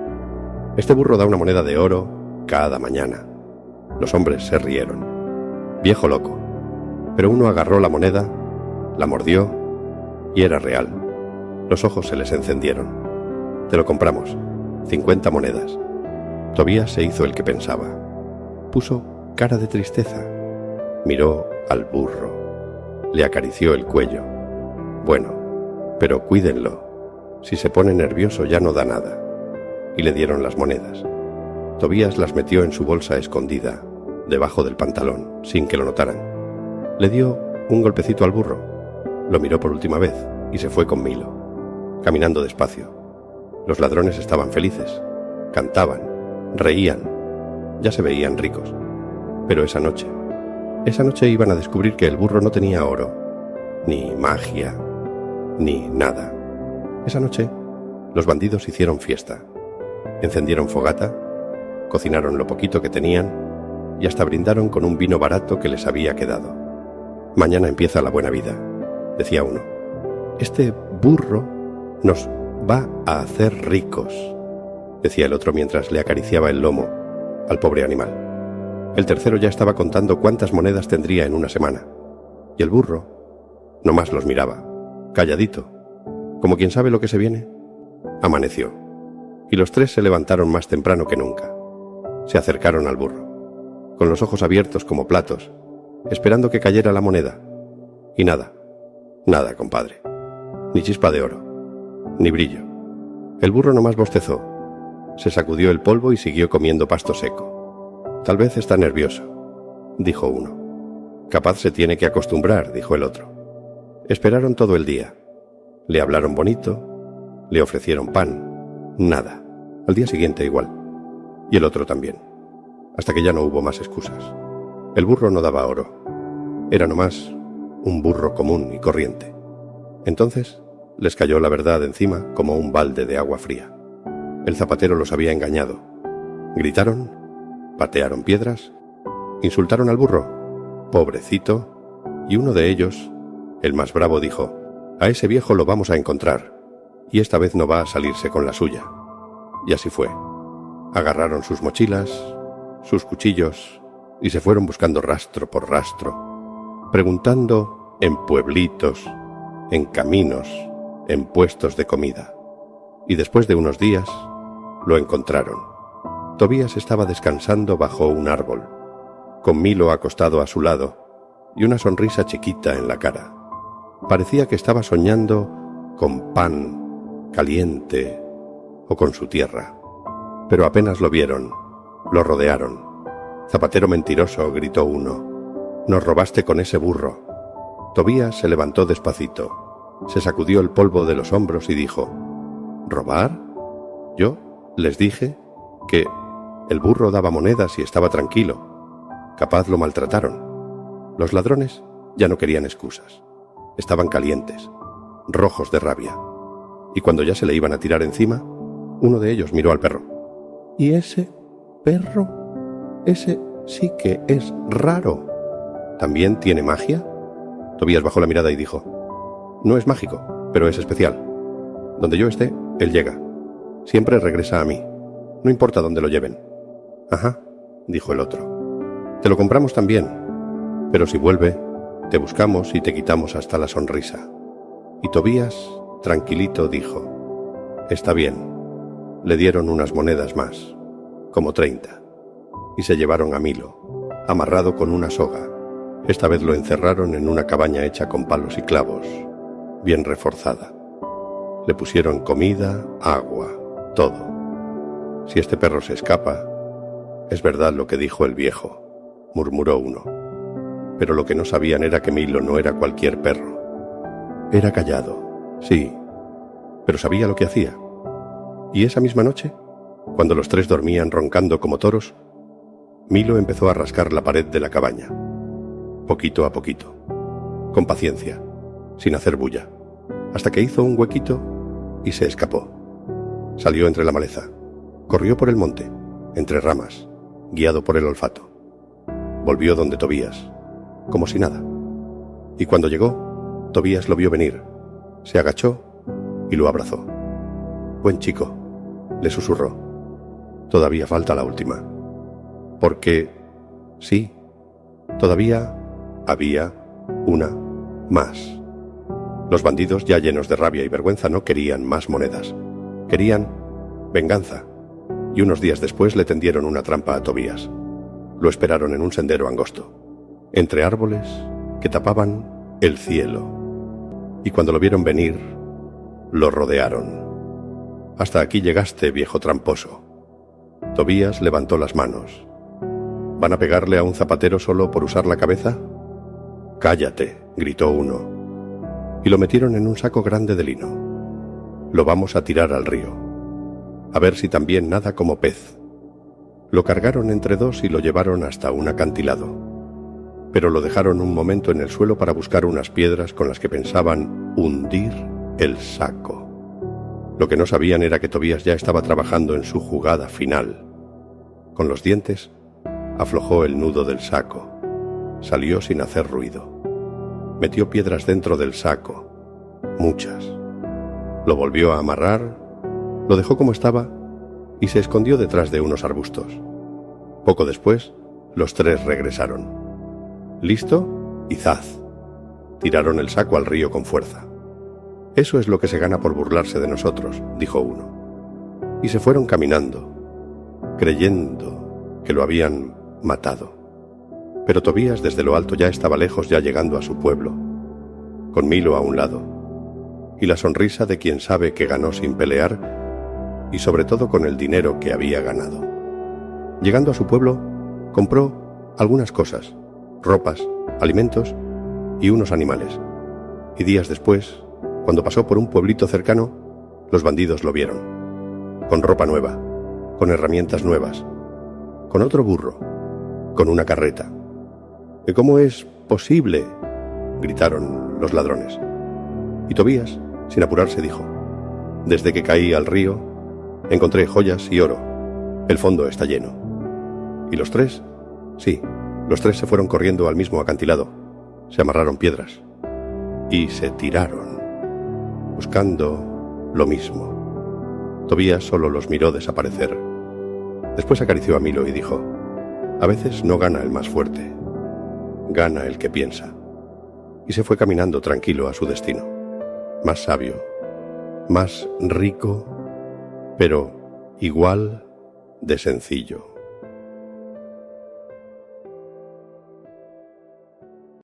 «Este burro da una moneda de oro cada mañana». Los hombres se rieron. «Viejo loco». Pero uno agarró la moneda, la mordió y era real. Los ojos se les encendieron. «Te lo compramos, 50 monedas». Tobías se hizo el que pensaba. Puso cara de tristeza. Miró al burro. Le acarició el cuello. «Bueno, pero cuídenlo. Si se pone nervioso ya no da nada». Y le dieron las monedas. Tobías las metió en su bolsa escondida, debajo del pantalón, sin que lo notaran. Le dio un golpecito al burro, lo miró por última vez y se fue con Milo, caminando despacio. Los ladrones estaban felices, cantaban, reían, ya se veían ricos. Pero esa noche iban a descubrir que el burro no tenía oro, ni magia, ni nada. Esa noche los bandidos hicieron fiesta, encendieron fogata, cocinaron lo poquito que tenían y hasta brindaron con un vino barato que les había quedado. «Mañana empieza la buena vida», decía uno. «Este burro nos va a hacer ricos», decía el otro mientras le acariciaba el lomo al pobre animal. El tercero ya estaba contando cuántas monedas tendría en una semana. Y el burro nomás los miraba, calladito, como quien sabe lo que se viene. Amaneció, y los 3 se levantaron más temprano que nunca. Se acercaron al burro, con los ojos abiertos como platos, esperando que cayera la moneda. Y nada, compadre. Ni chispa de oro, ni brillo. El burro nomás bostezó, se sacudió el polvo y siguió comiendo pasto seco. «Tal vez está nervioso», dijo uno. «Capaz se tiene que acostumbrar», dijo el otro. Esperaron todo el día. Le hablaron bonito, le ofrecieron pan. Nada. Al día siguiente igual. Y el otro también. Hasta que ya no hubo más excusas. El burro no daba oro. Era nomás un burro común y corriente. Entonces les cayó la verdad encima como un balde de agua fría. El zapatero los había engañado. Gritaron, patearon piedras, insultaron al burro, pobrecito, y uno de ellos, el más bravo, dijo: «A ese viejo lo vamos a encontrar, y esta vez no va a salirse con la suya». Y así fue. Agarraron sus mochilas, sus cuchillos, y se fueron buscando rastro por rastro, preguntando en pueblitos, en caminos, en puestos de comida. Y después de unos días, lo encontraron. Tobías estaba descansando bajo un árbol, con Milo acostado a su lado, y una sonrisa chiquita en la cara. Parecía que estaba soñando con pan caliente o con su tierra. Pero apenas lo vieron, lo rodearon. «Zapatero mentiroso», gritó uno, «nos robaste con ese burro». Tobías se levantó despacito, se sacudió el polvo de los hombros y dijo: «¿Robar? Yo les dije que el burro daba monedas y estaba tranquilo. Capaz lo maltrataron». Los ladrones ya no querían excusas. Estaban calientes, rojos de rabia. Y cuando ya se le iban a tirar encima, uno de ellos miró al perro. «¿Y ese perro? Ese sí que es raro. ¿También tiene magia?» Tobías bajó la mirada y dijo: «No es mágico, pero es especial. Donde yo esté, él llega. Siempre regresa a mí. No importa dónde lo lleven». «Ajá», dijo el otro. «Te lo compramos también. Pero si vuelve, te buscamos y te quitamos hasta la sonrisa». Y Tobías, tranquilito, dijo: «Está bien». Le dieron unas monedas más, como 30, y se llevaron a Milo, amarrado con una soga, Esta vez lo encerraron en una cabaña hecha con palos y clavos, bien reforzada. Le pusieron comida, agua, todo. Si este perro se escapa, es verdad lo que dijo el viejo, murmuró uno. Pero lo que no sabían era que Milo no era cualquier perro. Era callado, sí, pero sabía lo que hacía. Y esa misma noche, cuando los tres dormían roncando como toros, Milo empezó a rascar la pared de la cabaña, poquito a poquito, con paciencia, sin hacer bulla, hasta que hizo un huequito y se escapó. Salió entre la maleza, corrió por el monte, entre ramas, guiado por el olfato. Volvió donde Tobías, como si nada. Y cuando llegó, Tobías lo vio venir, se agachó y lo abrazó. «Buen chico», le susurró. «Todavía falta la última». Porque, sí, todavía había una más. Los bandidos, ya llenos de rabia y vergüenza, no querían más monedas. Querían venganza. Y unos días después le tendieron una trampa a Tobías. Lo esperaron en un sendero angosto, entre árboles que tapaban el cielo. Y cuando lo vieron venir, lo rodearon. «Hasta aquí llegaste, viejo tramposo». Tobías levantó las manos. «¿Van a pegarle a un zapatero solo por usar la cabeza?» «Cállate», gritó uno. Y lo metieron en un saco grande de lino. «Lo vamos a tirar al río, a ver si también nada como pez». Lo cargaron entre dos y lo llevaron hasta un acantilado. Pero lo dejaron un momento en el suelo para buscar unas piedras con las que pensaban hundir el saco. Lo que no sabían era que Tobías ya estaba trabajando en su jugada final. Con los dientes, aflojó el nudo del saco. Salió sin hacer ruido. Metió piedras dentro del saco, muchas. Lo volvió a amarrar, lo dejó como estaba y se escondió detrás de unos arbustos. Poco después, los tres regresaron. ¿Listo? Y ¡zas! Tiraron el saco al río con fuerza. «Eso es lo que se gana por burlarse de nosotros», dijo uno. Y se fueron caminando, creyendo que lo habían matado. Pero Tobías desde lo alto ya estaba lejos, ya llegando a su pueblo, con Milo a un lado, y la sonrisa de quien sabe que ganó sin pelear, y sobre todo con el dinero que había ganado. Llegando a su pueblo, compró algunas cosas, ropas, alimentos y unos animales. Y días después, cuando pasó por un pueblito cercano, los bandidos lo vieron, con ropa nueva, con herramientas nuevas, con otro burro, con una carreta. «¿Y cómo es posible?», gritaron los ladrones. Y Tobías, sin apurarse, dijo: «Desde que caí al río, encontré joyas y oro. El fondo está lleno». Y los tres, sí, los tres se fueron corriendo al mismo acantilado, se amarraron piedras y se tiraron, buscando lo mismo. Tobías solo los miró desaparecer. Después acarició a Milo y dijo: «A veces no gana el más fuerte, gana el que piensa». Y se fue caminando tranquilo a su destino, más sabio, más rico, pero igual de sencillo.